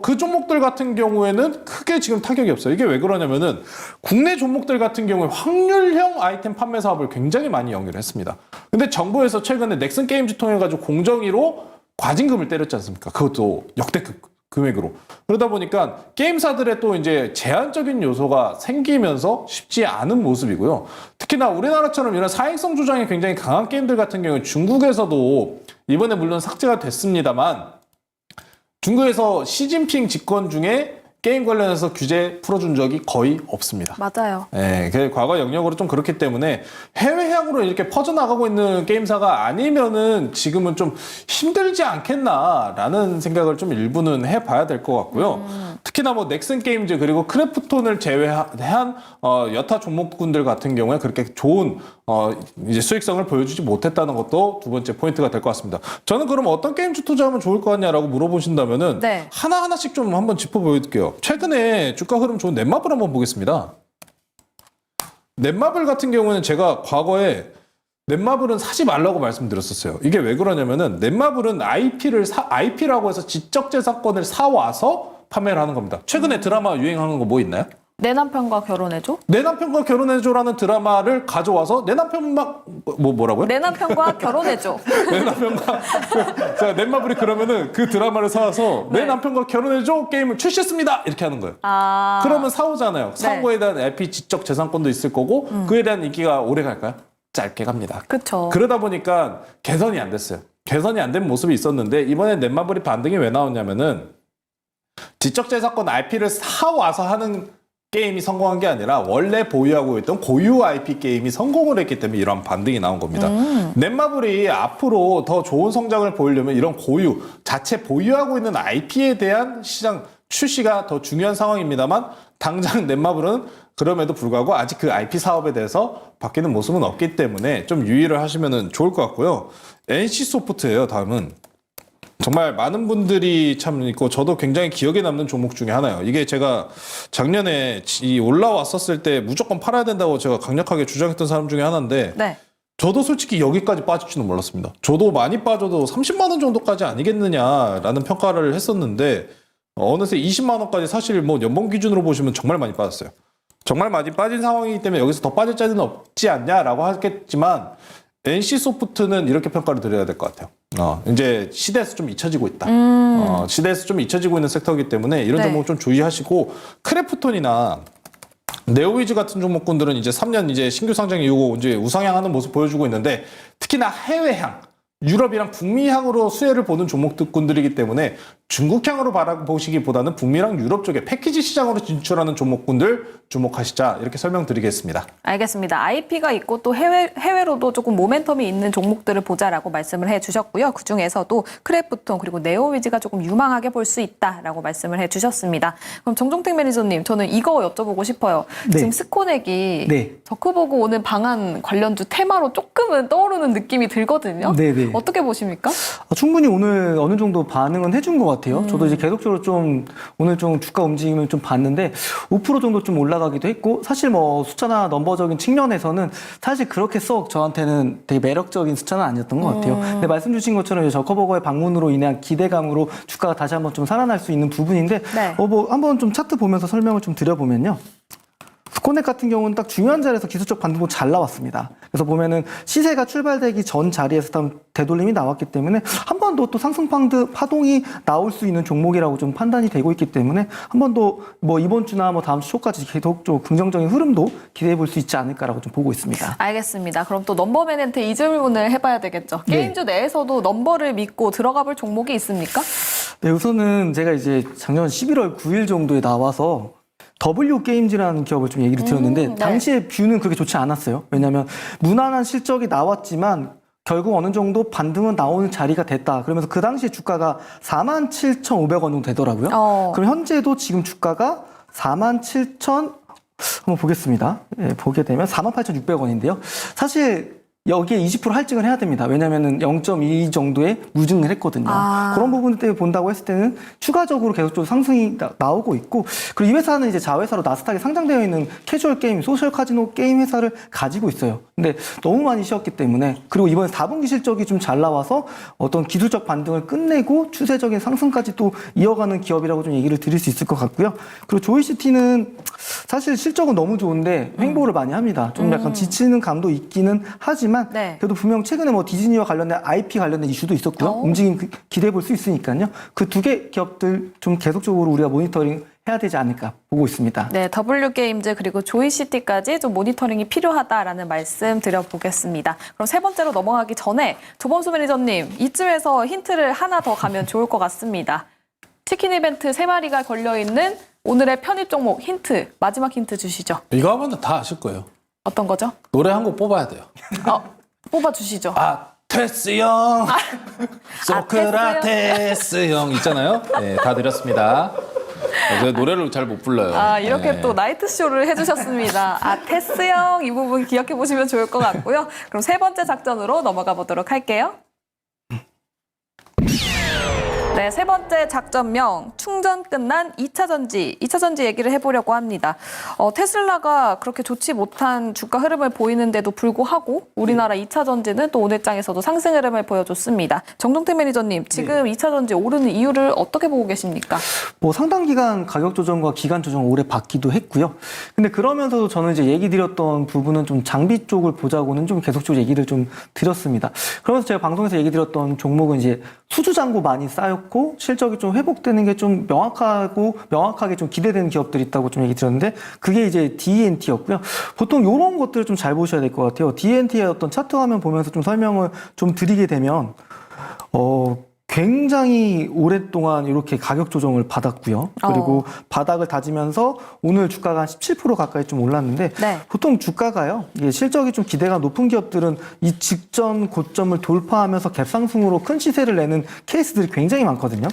그 종목들 같은 경우에는 크게 지금 타격이 없어요. 이게 왜 그러냐면은 국내 종목들 같은 경우에 확률형 아이템 판매 사업을 굉장히 많이 영위를 했습니다. 근데 정부에서 최근에 넥슨 게임즈 통해 가지고 공정위로 과징금을 때렸지 않습니까? 그것도 역대급 금액으로. 그러다 보니까 게임사들의 또 이제 제한적인 요소가 생기면서 쉽지 않은 모습이고요. 특히나 우리나라처럼 이런 사행성 조장이 굉장히 강한 게임들 같은 경우에 중국에서도 이번에 물론 삭제가 됐습니다만 중국에서 시진핑 집권 중에 게임 관련해서 규제 풀어준 적이 거의 없습니다.
맞아요.
예, 과거 영역으로 좀 그렇기 때문에 해외향으로 이렇게 퍼져나가고 있는 게임사가 아니면은 지금은 좀 힘들지 않겠나라는 생각을 좀 일부는 해봐야 될 것 같고요. 특히나 뭐 넥슨 게임즈 그리고 크래프톤을 제외한 여타 종목군들 같은 경우에 그렇게 좋은 이제 수익성을 보여주지 못했다는 것도 두 번째 포인트가 될 것 같습니다. 저는 그럼 어떤 게임주 투자하면 좋을 것 같냐라고 물어보신다면은
네.
하나하나씩 좀 한번 짚어보여드릴게요. 최근에 주가 흐름 좋은 넷마블 한번 보겠습니다. 넷마블 같은 경우는 제가 과거에 넷마블은 사지 말라고 말씀드렸었어요. 이게 왜 그러냐면은 넷마블은 IP라고 해서 지적재산권을 사와서 판매를 하는 겁니다. 최근에 드라마 유행하는 거 뭐 있나요?
내 남편과 결혼해줘?
내 남편과 결혼해줘라는 드라마를 가져와서 내 남편만 뭐라고요?
내 남편과 결혼해줘.
내 남편과 자 넷마블이 그러면은 그 드라마를 사와서 내 남편과 결혼해줘 게임을 출시했습니다 이렇게 하는 거예요. 그러면 사오잖아요. 사온 거에 대한 IP 지적 재산권도 있을 거고 그에 대한 인기가 오래 갈까요? 짧게 갑니다.
그렇죠.
그러다 보니까 개선이 안 됐어요. 개선이 안 된 모습이 있었는데 이번에 넷마블이 반등이 왜 나왔냐면은 지적재산권 IP를 사와서 하는 게임이 성공한 게 아니라 원래 보유하고 있던 고유 IP 게임이 성공을 했기 때문에 이런 반등이 나온 겁니다. 넷마블이 앞으로 더 좋은 성장을 보이려면 이런 고유, 자체 보유하고 있는 IP에 대한 시장 출시가 더 중요한 상황입니다만 당장 넷마블은 그럼에도 불구하고 아직 그 IP 사업에 대해서 바뀌는 모습은 없기 때문에 좀 유의를 하시면 좋을 것 같고요. NC소프트예요, 다음은. 정말 많은 분들이 참 있고 저도 굉장히 기억에 남는 종목 중에 하나예요. 이게 제가 작년에 올라왔었을 때 무조건 팔아야 된다고 제가 강력하게 주장했던 사람 중에 하나인데
네.
저도 솔직히 여기까지 빠질 줄은 몰랐습니다. 저도 많이 빠져도 30만 원 정도까지 아니겠느냐라는 평가를 했었는데 어느새 20만 원까지 사실 뭐 연봉 기준으로 보시면 정말 많이 빠졌어요. 정말 많이 빠진 상황이기 때문에 여기서 더 빠질 자리는 없지 않냐라고 하겠지만 NC소프트는 이렇게 평가를 드려야 될 것 같아요. 이제 시대에서 좀 잊혀지고 있다. 시대에서 좀 잊혀지고 있는 섹터이기 때문에 이런
네.
종목 좀 주의하시고 크래프톤이나 네오위즈 같은 종목군들은 이제 3년 이제 신규 상장 이후고 이제 우상향하는 모습 보여주고 있는데 특히나 해외향, 유럽이랑 북미향으로 수혜를 보는 종목군들이기 때문에 중국향으로 바라보시기보다는 북미랑 유럽 쪽에 패키지 시장으로 진출하는 종목군들 주목하시자 이렇게 설명드리겠습니다.
알겠습니다. IP가 있고 또 해외로도 조금 모멘텀이 있는 종목들을 보자라고 말씀을 해주셨고요. 그중에서도 크래프톤 그리고 네오위즈가 조금 유망하게 볼 수 있다라고 말씀을 해주셨습니다. 그럼 정종택 매니저님, 저는 이거 여쭤보고 싶어요.
네.
지금 스코넥이
네.
저크보고 오는 방한 관련주 테마로 조금은 떠오르는 느낌이 들거든요.
네네.
어떻게 보십니까?
충분히 오늘 어느 정도 반응은 해준 것 같아요. 저도 이제 계속적으로 좀 오늘 좀 주가 움직임을 좀 봤는데 5% 정도 좀 올라가기도 했고 사실 뭐 숫자나 넘버적인 측면에서는 사실 그렇게 썩 저한테는 되게 매력적인 숫자는 아니었던 것 같아요. 근데 말씀 주신 것처럼 저커버거의 방문으로 인한 기대감으로 주가가 다시 한번 좀 살아날 수 있는 부분인데
네.
뭐 한번 좀 차트 보면서 설명을 좀 드려보면요. 스코넥 같은 경우는 딱 중요한 자리에서 기술적 반등도 잘 나왔습니다. 그래서 보면은 시세가 출발되기 전 자리에서 되돌림이 나왔기 때문에 한 번 더 또 상승 파동이 나올 수 있는 종목이라고 좀 판단이 되고 있기 때문에 한 번 더 뭐 이번 주나 뭐 다음 주 초까지 계속 좀 긍정적인 흐름도 기대해 볼 수 있지 않을까라고 좀 보고 있습니다.
알겠습니다. 그럼 또 넘버맨한테 이 질문을 해봐야 되겠죠.
네.
게임주 내에서도 넘버를 믿고 들어가 볼 종목이 있습니까?
네, 우선은 제가 이제 작년 11월 9일 정도에 나와서 W 게임즈라는 기업을 좀 얘기를 드렸는데
네.
당시에 뷰는 그렇게 좋지 않았어요. 왜냐하면 무난한 실적이 나왔지만 결국 어느 정도 반등은 나오는 자리가 됐다. 그러면서 그 당시에 주가가 47,500원 정도 되더라고요. 그럼 현재도 지금 주가가 47,000 한번 보겠습니다. 예, 보게 되면 48,600원인데요. 사실 여기에 20% 할증을 해야 됩니다. 왜냐하면 0.2 정도의 무증을 했거든요. 그런 부분 때문에 본다고 했을 때는 추가적으로 계속적으로 상승이 나오고 있고, 그리고 이 회사는 이제 자회사로 나스닥에 상장되어 있는 캐주얼 게임, 소셜 카지노 게임 회사를 가지고 있어요. 근데 너무 많이 쉬었기 때문에, 그리고 이번에 4분기 실적이 좀 잘 나와서 어떤 기술적 반등을 끝내고 추세적인 상승까지 또 이어가는 기업이라고 좀 얘기를 드릴 수 있을 것 같고요. 그리고 조이시티는 사실 실적은 너무 좋은데 횡보를 많이 합니다. 좀 약간 지치는 감도 있기는 하지만 했지만
네.
그래도 분명 최근에 뭐 디즈니와 관련된 IP 관련된 이슈도 있었고요. 움직임 기대해 볼 수 있으니까요. 그 두 개 기업들 좀 계속적으로 우리가 모니터링 해야 되지 않을까 보고 있습니다.
네, W게임즈 그리고 조이시티까지 좀 모니터링이 필요하다라는 말씀 드려보겠습니다. 그럼 세 번째로 넘어가기 전에 조범수 매니저님, 이쯤에서 힌트를 하나 더 가면 좋을 것 같습니다. 치킨 이벤트 3마리가 걸려있는 오늘의 편입 종목 힌트, 마지막 힌트 주시죠.
이거 하면 다 아실 거예요.
어떤 거죠?
노래 한 곡 뽑아야 돼요.
뽑아주시죠.
테스 형, 소크라테스 형 있잖아요. 네, 다 드렸습니다. 제가 노래를 잘 못 불러요.
이렇게
네.
또 나이트 쇼를 해주셨습니다. 테스 형, 이 부분 기억해 보시면 좋을 것 같고요. 그럼 세 번째 작전으로 넘어가 보도록 할게요. 네, 세 번째 작전명, 충전 끝난 2차 전지. 2차 전지 얘기를 해보려고 합니다. 테슬라가 그렇게 좋지 못한 주가 흐름을 보이는데도 불구하고 우리나라 2차 전지는 또 오늘장에서도 상승 흐름을 보여줬습니다. 정동태 매니저님, 지금 2차 전지 오르는 이유를 어떻게 보고 계십니까?
뭐 상당 기간 가격 조정과 기간 조정 오래 받기도 했고요. 근데 그러면서도 저는 이제 얘기 드렸던 부분은 좀 장비 쪽을 보자고는 좀 계속적으로 얘기를 좀 드렸습니다. 그러면서 제가 방송에서 얘기 드렸던 종목은 이제 수주 잔고 많이 쌓였고 실적이 좀 회복되는 게 좀 명확하게 좀 기대되는 기업들이 있다고 좀 얘기 드렸는데 그게 이제 D&T였고요. 보통 이런 것들을 좀 잘 보셔야 될 것 같아요. D&T의 어떤 차트 화면 보면서 좀 설명을 좀 드리게 되면 굉장히 오랫동안 이렇게 가격 조정을 받았고요. 그리고 바닥을 다지면서 오늘 주가가 한 17% 가까이 좀 올랐는데
네.
보통 주가가요. 이게 실적이 좀 기대가 높은 기업들은 이 직전 고점을 돌파하면서 갭상승으로 큰 시세를 내는 케이스들이 굉장히 많거든요.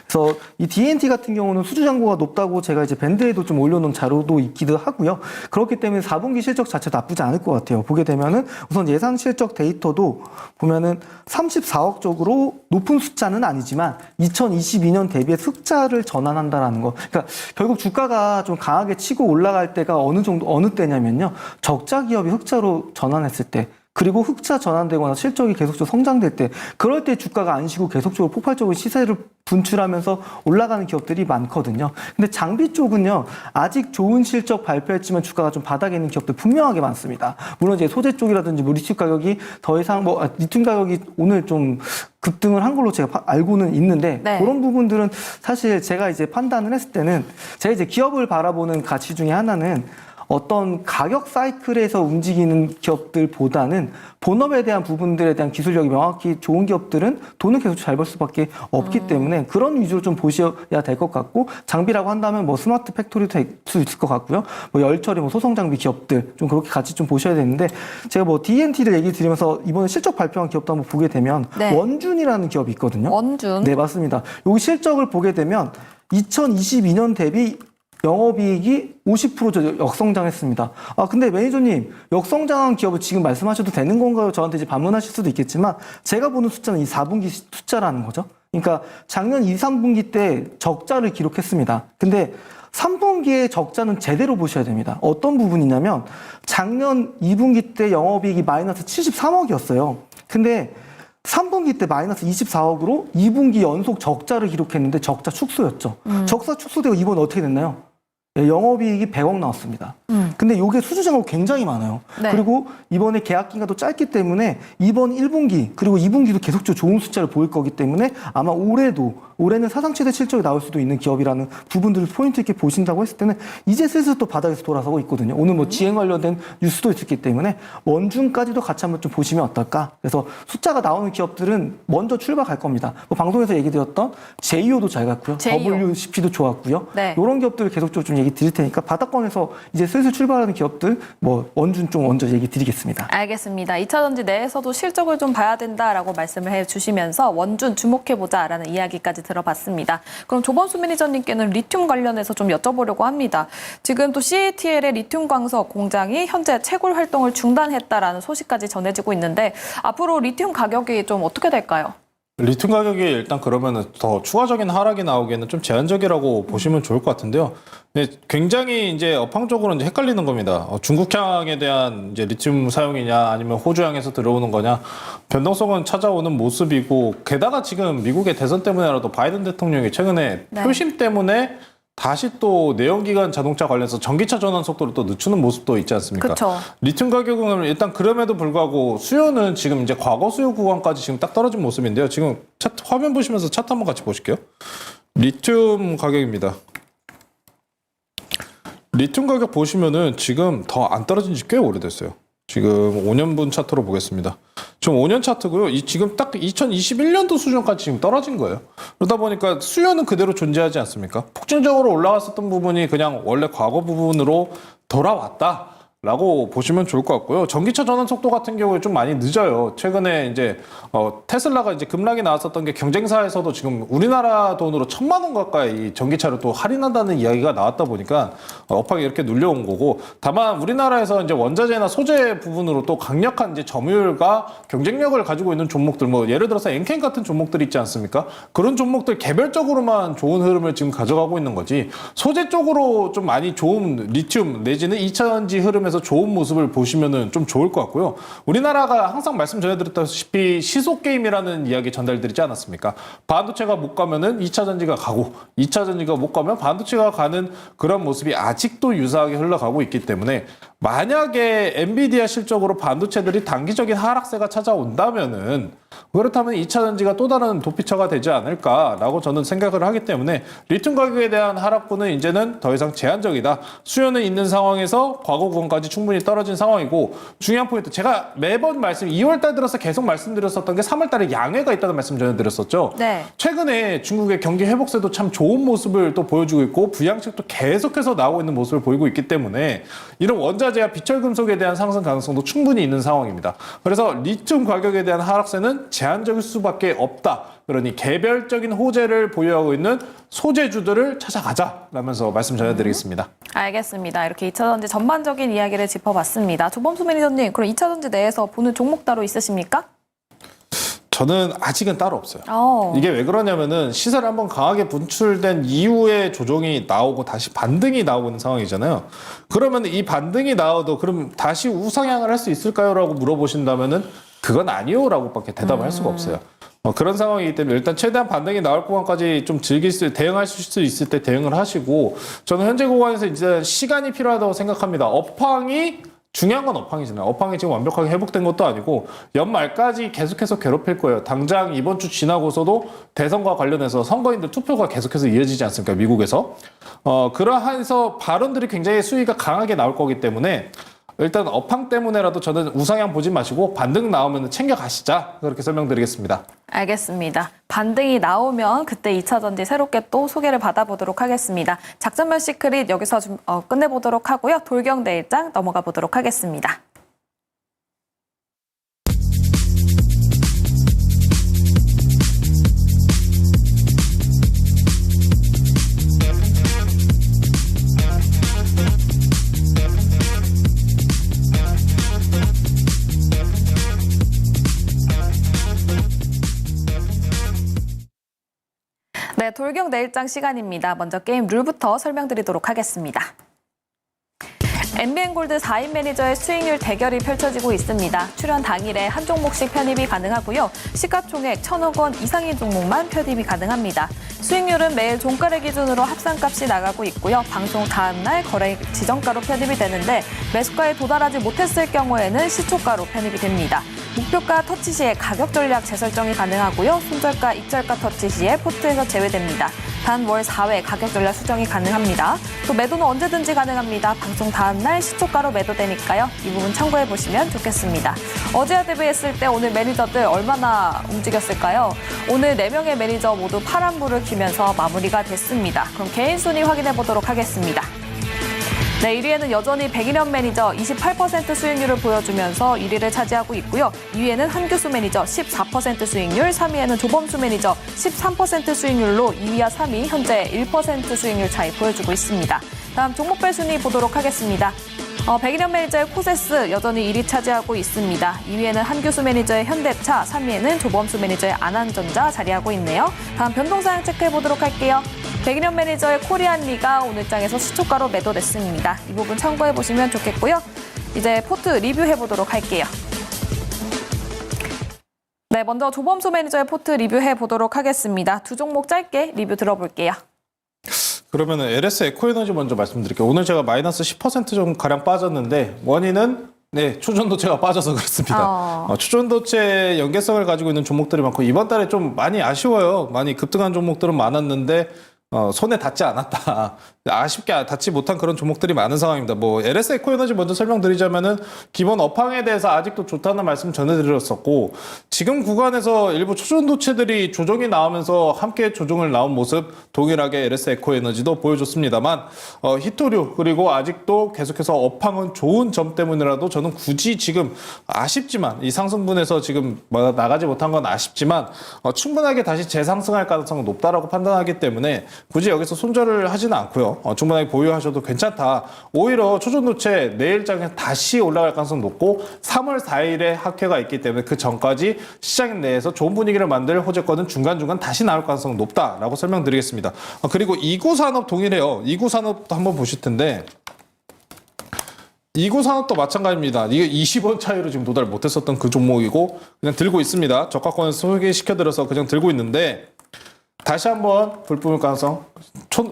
그래서 이 D&T 같은 경우는 수주 잔고가 높다고 제가 이제 밴드에도 좀 올려놓은 자료도 있기도 하고요. 그렇기 때문에 4분기 실적 자체도 나쁘지 않을 것 같아요. 보게 되면은 우선 예상 실적 데이터도 보면은 34억 쪽으로 높은 숫자는 아니지만 2022년 대비해 흑자를 전환한다라는 거. 그러니까 결국 주가가 좀 강하게 치고 올라갈 때가 어느 때냐면요. 적자 기업이 흑자로 전환했을 때. 그리고 흑자 전환되거나 실적이 계속적으로 성장될 때 그럴 때 주가가 안 쉬고 계속적으로 폭발적으로 시세를 분출하면서 올라가는 기업들이 많거든요. 근데 장비 쪽은요. 아직 좋은 실적 발표했지만 주가가 좀 바닥에 있는 기업들 분명하게 많습니다. 물론 이제 소재 쪽이라든지 뭐 리튬 가격이 더 이상 리튬 가격이 오늘 좀 급등을 한 걸로 제가 알고는 있는데
네.
그런 부분들은 사실 제가 이제 판단을 했을 때는 제가 이제 기업을 바라보는 가치 중에 하나는 어떤 가격 사이클에서 움직이는 기업들보다는 본업에 대한 부분들에 대한 기술력이 명확히 좋은 기업들은 돈을 계속 잘 벌 수밖에 없기 때문에 그런 위주로 좀 보셔야 될 것 같고 장비라고 한다면 뭐 스마트 팩토리도 될 수 있을 것 같고요. 뭐 열처리, 뭐 소성 장비 기업들 좀 그렇게 같이 좀 보셔야 되는데 제가 뭐 D&T를 얘기 드리면서 이번에 실적 발표한 기업도 한번 보게 되면
네.
원준이라는 기업이 있거든요.
원준.
네, 맞습니다. 여기 실적을 보게 되면 2022년 대비 영업이익이 50% 역성장했습니다. 근데 매니저님, 역성장한 기업을 지금 말씀하셔도 되는 건가요? 저한테 이제 반문하실 수도 있겠지만, 제가 보는 숫자는 이 4분기 숫자라는 거죠. 그러니까 작년 2, 3분기 때 적자를 기록했습니다. 근데 3분기의 적자는 제대로 보셔야 됩니다. 어떤 부분이냐면, 작년 2분기 때 영업이익이 마이너스 73억이었어요. 근데 3분기 때 마이너스 24억으로 2분기 연속 적자를 기록했는데 적자 축소였죠. 적자 축소되고 이번에 어떻게 됐나요? 영업이익이 100억 나왔습니다. 근데 이게 수주잔고 굉장히 많아요.
네.
그리고 이번에 계약 기간도 짧기 때문에 이번 1분기 그리고 2분기도 계속적으로 좋은 숫자를 보일 거기 때문에 아마 올해는 사상 최대 실적이 나올 수도 있는 기업이라는 부분들을 포인트 있게 보신다고 했을 때는 이제 슬슬 또 바닥에서 돌아서고 있거든요. 오늘 뭐 지행 관련된 뉴스도 있었기 때문에 원준까지도 같이 한번 좀 보시면 어떨까. 그래서 숫자가 나오는 기업들은 먼저 출발할 겁니다. 뭐 방송에서 얘기 드렸던 JO도 잘 갔고요.
JO.
WCP도 좋았고요.
네.
이런 기업들을 계속적으로 좀 얘기 드릴 테니까 바닥권에서 이제 슬슬 출발하는 기업들 뭐 원준 좀 먼저 얘기 드리겠습니다.
알겠습니다. 2차 전지 내에서도 실적을 좀 봐야 된다라고 말씀을 해주시면서 원준 주목해보자라는 이야기까지 들어봤습니다. 그럼 조범수 매니저님께는 리튬 관련해서 좀 여쭤보려고 합니다. 지금 또 CATL의 리튬 광석 공장이 현재 채굴 활동을 중단했다라는 소식까지 전해지고 있는데 앞으로 리튬 가격이 좀 어떻게 될까요?
리튬 가격이 일단 그러면은 더 추가적인 하락이 나오기에는 좀 제한적이라고 보시면 좋을 것 같은데요. 네, 굉장히 이제 업황적으로 이제 헷갈리는 겁니다. 중국향에 대한 이제 리튬 사용이냐 아니면 호주향에서 들어오는 거냐 변동성은 찾아오는 모습이고 게다가 지금 미국의 대선 때문에라도 바이든 대통령이 최근에
네.
표심 때문에 다시 또 내연기관 자동차 관련해서 전기차 전환 속도를 또 늦추는 모습도 있지 않습니까?
그쵸.
리튬 가격은 일단 그럼에도 불구하고 수요는 지금 이제 과거 수요 구간까지 지금 딱 떨어진 모습인데요. 지금 차트 화면 보시면서 차트 한번 같이 보실게요. 리튬 가격입니다. 리튬 가격 보시면은 지금 더 안 떨어진 지 꽤 오래됐어요. 지금 5년분 차트로 보겠습니다. 지금 5년 차트고요. 지금 딱 2021년도 수준까지 지금 떨어진 거예요. 그러다 보니까 수요는 그대로 존재하지 않습니까? 폭증적으로 올라갔었던 부분이 그냥 원래 과거 부분으로 돌아왔다. 라고 보시면 좋을 것 같고요. 전기차 전환 속도 같은 경우에 좀 많이 늦어요. 최근에 이제 테슬라가 이제 급락이 나왔었던 게 경쟁사에서도 지금 우리나라 돈으로 1,000만 원 가까이 전기차를 또 할인한다는 이야기가 나왔다 보니까 업황이 이렇게 눌려온 거고, 다만 우리나라에서 이제 원자재나 소재 부분으로 또 강력한 이제 점유율과 경쟁력을 가지고 있는 종목들, 뭐 예를 들어서 엔캔 같은 종목들 있지 않습니까? 그런 종목들 개별적으로만 좋은 흐름을 지금 가져가고 있는 거지, 소재 쪽으로 좀 많이 좋은 리튬 내지는 2차전지 흐름에 좋은 모습을 보시면은 좀 좋을 것 같고요. 우리나라가 항상 말씀 전해드렸다시피 시속 게임이라는 이야기 전달드리지 않았습니까? 반도체가 못 가면은 2차 전지가 가고, 2차 전지가 못 가면 반도체가 가는 그런 모습이 아직도 유사하게 흘러가고 있기 때문에, 만약에 엔비디아 실적으로 반도체들이 단기적인 하락세가 찾아온다면은, 그렇다면 2차 전지가 또 다른 도피처가 되지 않을까라고 저는 생각을 하기 때문에, 리튬 가격에 대한 하락분은 이제는 더 이상 제한적이다. 수요는 있는 상황에서 과거 구간까지 충분히 떨어진 상황이고, 중요한 포인트, 제가 매번 2월달 들어서 계속 말씀드렸었던 게 3월달에 양회가 있다는 말씀 전해드렸었죠.
네.
최근에 중국의 경기 회복세도 참 좋은 모습을 또 보여주고 있고, 부양책도 계속해서 나오고 있는 모습을 보이고 있기 때문에 이런 원자재와 비철금속에 대한 상승 가능성도 충분히 있는 상황입니다. 그래서 리튬 가격에 대한 하락세는 제한적일 수밖에 없다. 그러니 개별적인 호재를 보유하고 있는 소재주들을 찾아가자라면서 말씀 전해드리겠습니다.
알겠습니다. 이렇게 2차전지 전반적인 이야기를 짚어봤습니다. 조범수 매니저님, 그럼 2차전지 내에서 보는 종목 따로 있으십니까?
저는 아직은 따로 없어요.
어.
이게 왜 그러냐면은 시세를 한번 강하게 분출된 이후에 조정이 나오고 다시 반등이 나오고 있는 상황이잖아요. 그러면 이 반등이 나와도 그럼 다시 우상향을 할 수 있을까요? 라고 물어보신다면은 그건 아니요 라고 밖에 대답을 할 수가 없어요. 그런 상황이기 때문에 일단 최대한 반등이 나올 구간까지 좀 대응할 수 있을 때 대응을 하시고, 저는 현재 구간에서 이제 시간이 필요하다고 생각합니다. 업황이 중요한 건 업황이잖아요. 업황이 지금 완벽하게 회복된 것도 아니고 연말까지 계속해서 괴롭힐 거예요. 당장 이번 주 지나고서도 대선과 관련해서 선거인들 투표가 계속해서 이어지지 않습니까? 미국에서. 그러해서 발언들이 굉장히 수위가 강하게 나올 거기 때문에 일단 업황 때문에라도 저는 우상향 보지 마시고 반등 나오면 챙겨가시자, 그렇게 설명드리겠습니다.
알겠습니다. 반등이 나오면 그때 2차전지 새롭게 또 소개를 받아보도록 하겠습니다. 작전면 시크릿 여기서 좀 끝내보도록 하고요. 돌격 내일장 넘어가 보도록 하겠습니다. 네, 돌격 내일장 시간입니다. 먼저 게임 룰부터 설명드리도록 하겠습니다. MBN골드 4인 매니저의 수익률 대결이 펼쳐지고 있습니다. 출연 당일에 한 종목씩 편입이 가능하고요. 시가총액 1,000억 원 이상인 종목만 편입이 가능합니다. 수익률은 매일 종가를 기준으로 합산값이 나가고 있고요. 방송 다음 날 거래 지정가로 편입이 되는데, 매수가에 도달하지 못했을 경우에는 시초가로 편입이 됩니다. 목표가 터치 시에 가격 전략 재설정이 가능하고요. 손절가, 익절가 터치 시에 포트에서 제외됩니다. 단 월 4회 가격 전략 수정이 가능합니다. 또 매도는 언제든지 가능합니다. 방송 다음 날 시초가로 매도되니까요. 이 부분 참고해 보시면 좋겠습니다. 어제와 대비했을 때 오늘 매니저들 얼마나 움직였을까요? 오늘 4명의 매니저 모두 파란불을 켜면서 마무리가 됐습니다. 그럼 개인 순위 확인해 보도록 하겠습니다. 네, 1위에는 여전히 백인현 매니저 28% 수익률을 보여주면서 1위를 차지하고 있고요. 2위에는 한규수 매니저 14% 수익률, 3위에는 조범수 매니저 13% 수익률로 2위와 3위 현재 1% 수익률 차이 보여주고 있습니다. 다음 종목별 순위 보도록 하겠습니다. 백인현 매니저의 코세스 여전히 1위 차지하고 있습니다. 2위에는 한규수 매니저의 현대차, 3위에는 조범수 매니저의 안한전자 자리하고 있네요. 다음 변동사항 체크해 보도록 할게요. 백인현 매니저의 코리안리가 오늘 장에서 시초가로 매도됐습니다. 이 부분 참고해 보시면 좋겠고요. 이제 포트 리뷰해 보도록 할게요. 네, 먼저 조범수 매니저의 포트 리뷰해 보도록 하겠습니다. 두 종목 짧게 리뷰 들어볼게요.
그러면은 LS 에코에너지 먼저 말씀드릴게요. 오늘 제가 마이너스 10% 정도 가량 빠졌는데 원인은 초전도체가 빠져서 그렇습니다. 초전도체 연계성을 가지고 있는 종목들이 많고 이번 달에 좀 많이 아쉬워요. 많이 급등한 종목들은 많았는데 손에 닿지 않았다. 아쉽게 닿지 못한 그런 종목들이 많은 상황입니다. 뭐 LS 에코에너지 먼저 설명드리자면은 기본 업황에 대해서 아직도 좋다는 말씀 전해드렸었고 지금 구간에서 일부 초전도체들이 조정이 나오면서 함께 조정을 나온 모습 동일하게 LS 에코에너지도 보여줬습니다만 히토류 그리고 아직도 계속해서 업황은 좋은 점 때문이라도 저는 굳이 지금 아쉽지만 이 상승분에서 지금 나가지 못한 건 아쉽지만 충분하게 다시 재상승할 가능성은 높다라고 판단하기 때문에 굳이 여기서 손절을 하지는 않고요. 충분하게 보유하셔도 괜찮다. 오히려 초전도체 내일장에 다시 올라갈 가능성이 높고 3월 4일에 학회가 있기 때문에 그 전까지 시장 내에서 좋은 분위기를 만들 호재권은 중간중간 다시 나올 가능성이 높다라고 설명드리겠습니다. 그리고 이구산업 동일해요. 이구산업도 한번 보실 텐데 이구산업도 마찬가지입니다. 이게 20원 차이로 지금 도달 못했었던 그 종목이고 그냥 들고 있습니다. 저가권에서 소개시켜드려서 그냥 들고 있는데 다시 한번 불 뿜을 가능성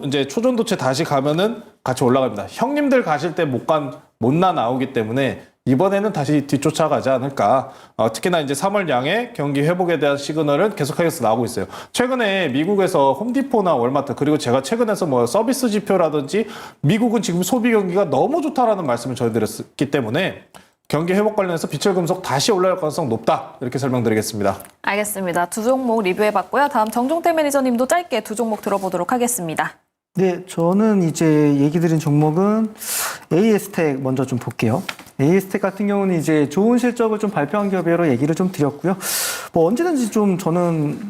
이제 초전도체 다시 가면은 같이 올라갑니다. 형님들 가실 때 못나 나오기 때문에 이번에는 다시 뒤쫓아가지 않을까. 특히나 이제 3월 양의 경기 회복에 대한 시그널은 계속해서 나오고 있어요. 최근에 미국에서 홈디포나 월마트 그리고 제가 최근에서 뭐 서비스 지표라든지 미국은 지금 소비 경기가 너무 좋다라는 말씀을 전해드렸기 때문에 경기 회복 관련해서 비철금속 다시 올라갈 가능성 높다. 이렇게 설명드리겠습니다.
알겠습니다. 두 종목 리뷰해봤고요. 다음 정종태 매니저님도 짧게 두 종목 들어보도록 하겠습니다.
네, 저는 이제 얘기 드린 종목은 AS텍 먼저 좀 볼게요. AS텍 같은 경우는 이제 좋은 실적을 좀 발표한 기업이라 얘기를 좀 드렸고요. 뭐 언제든지 좀 저는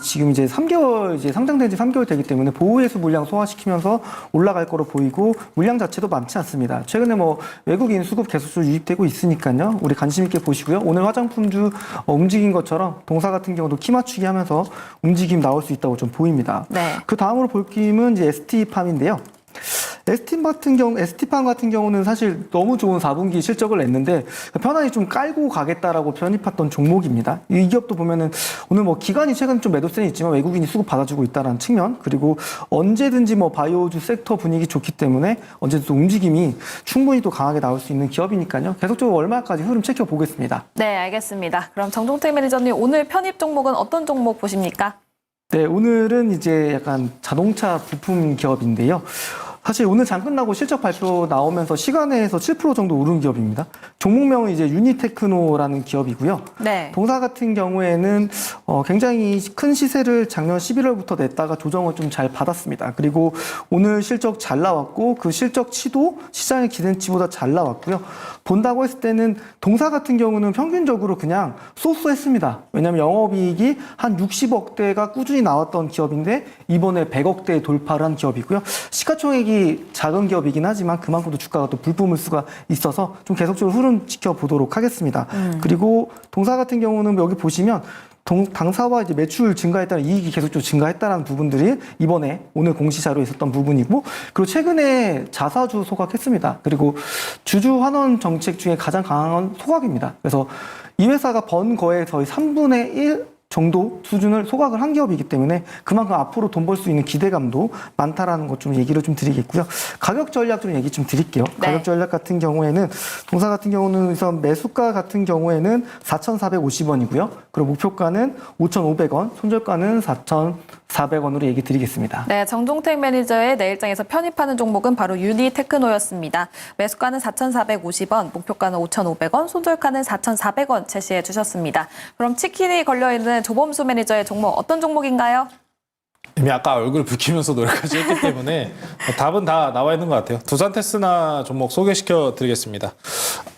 지금 이제 3개월 이제 상장된 지 3개월 되기 때문에 보호회수 물량 소화시키면서 올라갈 거로 보이고 물량 자체도 많지 않습니다. 최근에 뭐 외국인 수급 계속 유입되고 있으니까요. 우리 관심 있게 보시고요. 오늘 화장품주 움직인 것처럼 동사 같은 경우도 키 맞추기 하면서 움직임 나올 수 있다고 좀 보입니다.
네.
그 다음으로 볼 기업은 이제 ST팜인데요. ST팜 같은 경우는 사실 너무 좋은 4분기 실적을 냈는데 편안히 좀 깔고 가겠다라고 편입했던 종목입니다. 이 기업도 보면은 오늘 뭐 기간이 최근 좀 매도세는 있지만 외국인이 수급 받아주고 있다는 측면 그리고 언제든지 뭐 바이오주 섹터 분위기 좋기 때문에 언제든지 움직임이 충분히 또 강하게 나올 수 있는 기업이니까요. 계속적으로 얼마까지 흐름 체크보겠습니다.
네, 알겠습니다. 그럼 정종태 매니저님 오늘 편입 종목은 어떤 종목 보십니까?
네, 오늘은 이제 약간 자동차 부품 기업인데요. 사실 오늘 장 끝나고 실적 발표 나오면서 시간에서 7% 정도 오른 기업입니다. 종목명은 이제 유니테크노라는 기업이고요.
네.
동사 같은 경우에는 굉장히 큰 시세를 작년 11월부터 냈다가 조정을 좀 잘 받았습니다. 그리고 오늘 실적 잘 나왔고 그 실적치도 시장의 기대치보다 잘 나왔고요. 본다고 했을 때는 동사 같은 경우는 평균적으로 그냥 쏘쏘했습니다. 왜냐하면 영업이익이 한 60억대가 꾸준히 나왔던 기업인데 이번에 100억대 돌파를 한 기업이고요. 시가총액이 작은 기업이긴 하지만 그만큼도 주가가 또 불뿜을 수가 있어서 좀 계속적으로 흐름 지켜보도록 하겠습니다. 그리고 동사 같은 경우는 여기 보시면 당사와 이제 매출 증가에 따른 이익이 계속적으로 증가했다는 부분들이 이번에 오늘 공시자료에 있었던 부분이고 그리고 최근에 자사주 소각했습니다. 그리고 주주 환원 정책 중에 가장 강한 소각입니다. 그래서 이 회사가 번 거의 3분의 1 정도 수준을 소각을 한 기업이기 때문에 그만큼 앞으로 돈 벌 수 있는 기대감도 많다라는 것 좀 얘기를 좀 드리겠고요. 가격 전략 좀 얘기 좀 드릴게요.
네. 가격
전략 같은 경우에는 동사 같은 경우는 우선 매수가 같은 경우에는 4,450원이고요. 그리고 목표가는 5,500원, 손절가는 4,400원으로 얘기 드리겠습니다.
네, 정종택 매니저의 내일장에서 편입하는 종목은 바로 유니테크노였습니다. 매수가는 4,450원, 목표가는 5,500원, 손절가는 4,400원 제시해 주셨습니다. 그럼 치킨이 걸려있는 조범수 매니저의 종목 어떤 종목인가요?
이미 아까 얼굴 붉히면서 노력까지 했기 때문에 답은 다 나와 있는 것 같아요. 두산테스나 종목 소개시켜 드리겠습니다.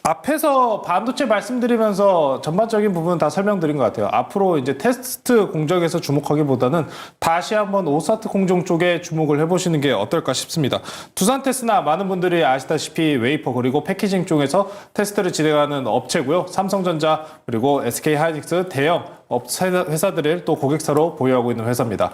앞에서 반도체 말씀드리면서 전반적인 부분 다 설명드린 것 같아요. 앞으로 이제 테스트 공정에서 주목하기보다는 다시 한번 오사트 공정 쪽에 주목을 해보시는 게 어떨까 싶습니다. 두산테스나 많은 분들이 아시다시피 웨이퍼 그리고 패키징 쪽에서 테스트를 진행하는 업체고요. 삼성전자 그리고 SK하이닉스 대형 회사들을 또 고객사로 보유하고 있는 회사입니다.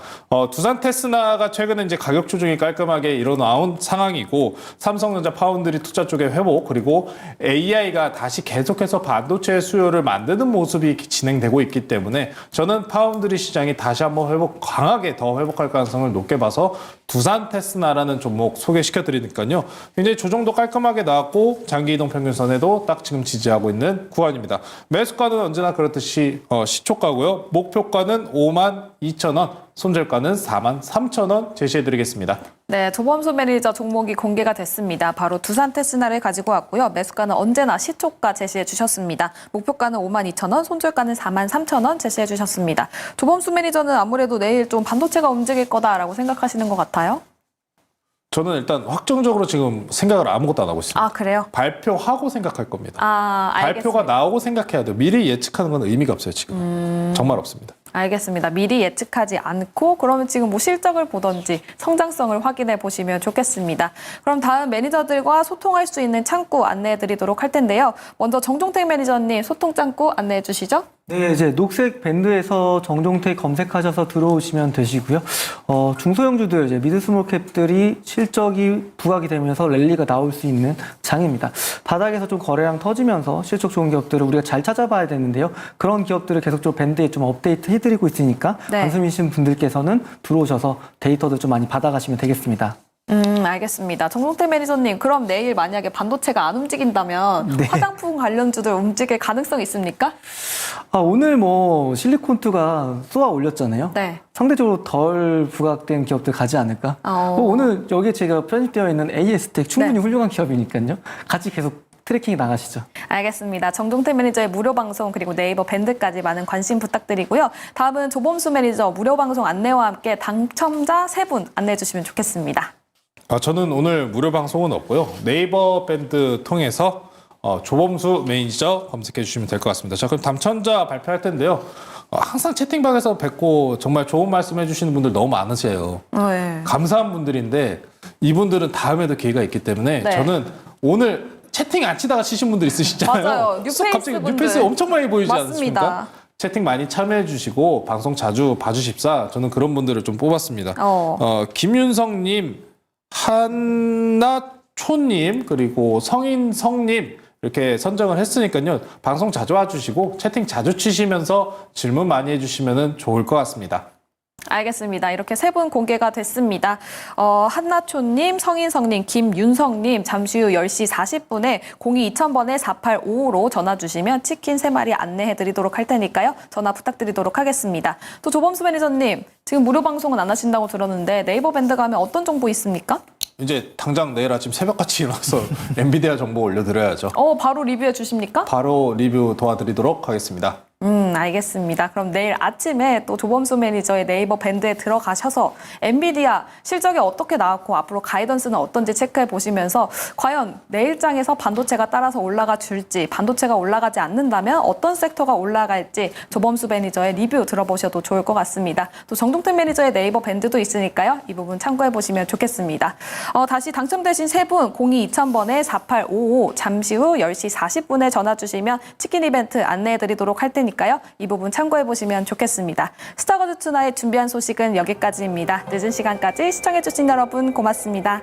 두산테스나가 최근에 이제 가격 조정이 깔끔하게 일어나온 상황이고 삼성전자 파운드리 투자 쪽의 회복 그리고 AI AI가 다시 계속해서 반도체 수요를 만드는 모습이 진행되고 있기 때문에 저는 파운드리 시장이 다시 한번 강하게 더 회복할 가능성을 높게 봐서 두산 테스나라는 종목 소개시켜 드리니까요. 굉장히 조정도 깔끔하게 나왔고 장기 이동 평균선에도 딱 지금 지지하고 있는 구간입니다. 매수가는 언제나 그렇듯이 시초가고요. 목표가는 52,000원, 손절가는 43,000원 제시해 드리겠습니다.
네, 조범수 매니저 종목이 공개가 됐습니다. 바로 두산 테스나를 가지고 왔고요. 매수가는 언제나 시초가 제시해 주셨습니다. 목표가는 52,000원, 손절가는 43,000원 제시해 주셨습니다. 조범수 매니저는 아무래도 내일 좀 반도체가 움직일 거다라고 생각하시는 것 같아요?
저는 일단 확정적으로 지금 생각을 아무것도 안 하고 있습니다.
아, 그래요?
발표하고 생각할 겁니다.
알겠습니다.
발표가 나오고 생각해야 돼요. 미리 예측하는 건 의미가 없어요, 지금. 정말 없습니다.
알겠습니다. 미리 예측하지 않고 그러면 지금 뭐 실적을 보던지 성장성을 확인해 보시면 좋겠습니다. 그럼 다음 매니저들과 소통할 수 있는 창구 안내해 드리도록 할 텐데요. 먼저 정종택 매니저님 소통 창구 안내해 주시죠.
네, 이제 녹색 밴드에서 정종택 검색하셔서 들어오시면 되시고요. 중소형주들, 이제 미드 스몰캡들이 실적이 부각이 되면서 랠리가 나올 수 있는 장입니다. 바닥에서 좀 거래량 터지면서 실적 좋은 기업들을 우리가 잘 찾아봐야 되는데요. 그런 기업들을 계속적으로 밴드에 좀 업데이트 해드리고 있으니까
네.
관심이신 분들께서는 들어오셔서 데이터도 좀 많이 받아가시면 되겠습니다.
알겠습니다. 정종택 매니저님, 그럼 내일 만약에 반도체가 안 움직인다면
네.
화장품 관련주들 움직일 가능성 있습니까?
오늘 뭐 실리콘투가 쏘아 올렸잖아요.
네.
상대적으로 덜 부각된 기업들 가지 않을까? 오늘 여기에 제가 편입되어 있는 AS텍 충분히
네.
훌륭한 기업이니까요. 같이 계속 트래킹이 나가시죠.
알겠습니다. 정종택 매니저의 무료 방송 그리고 네이버 밴드까지 많은 관심 부탁드리고요. 다음은 조범수 매니저 무료 방송 안내와 함께 당첨자 3분 안내해 주시면 좋겠습니다.
저는 오늘 무료 방송은 없고요. 네이버 밴드 통해서 조범수 매니저 검색해 주시면 될 것 같습니다. 자, 그럼 당첨자 발표할 텐데요. 항상 채팅방에서 뵙고 정말 좋은 말씀 해주시는 분들 너무 많으세요.
네.
감사한 분들인데 이분들은 다음에도 기회가 있기 때문에
네.
저는 오늘 채팅 안 치다가 치신 분들 있으시잖아요.
맞아요. 뉴페이스
갑자기
분들.
뉴페이스 엄청 많이 보이지
맞습니다.
않습니까? 채팅 많이 참여해 주시고 방송 자주 봐주십사. 저는 그런 분들을 좀 뽑았습니다. 김윤성님, 한나초님, 그리고 성인성님 이렇게 선정을 했으니까요. 방송 자주 와주시고 채팅 자주 치시면서 질문 많이 해주시면 좋을 것 같습니다.
알겠습니다. 이렇게 3분 공개가 됐습니다. 한나초님, 성인성님, 김윤성님 잠시 후 10시 40분에 02-2000번에 4855로 전화 주시면 치킨 3마리 안내해드리도록 할 테니까요. 전화 부탁드리도록 하겠습니다. 또 조범수 매니저님, 지금 무료 방송은 안 하신다고 들었는데 네이버 밴드 가면 어떤 정보 있습니까?
이제 당장 내일 아침 새벽같이 일어나서 엔비디아 정보 올려드려야죠.
바로 리뷰해 주십니까?
바로 리뷰 도와드리도록 하겠습니다.
알겠습니다. 그럼 내일 아침에 또 조범수 매니저의 네이버 밴드에 들어가셔서 엔비디아 실적이 어떻게 나왔고 앞으로 가이던스는 어떤지 체크해 보시면서 과연 내일장에서 반도체가 따라서 올라가 줄지, 반도체가 올라가지 않는다면 어떤 섹터가 올라갈지 조범수 매니저의 리뷰 들어보셔도 좋을 것 같습니다. 또 정종택 매니저의 네이버 밴드도 있으니까요. 이 부분 참고해 보시면 좋겠습니다. 다시 당첨되신 3분 02-2000번에 4855 잠시 후 10시 40분에 전화 주시면 치킨 이벤트 안내해 드리도록 할 테니까요. 이 부분 참고해 보시면 좋겠습니다. 스타거즈 투나잇 준비한 소식은 여기까지입니다. 늦은 시간까지 시청해 주신 여러분 고맙습니다.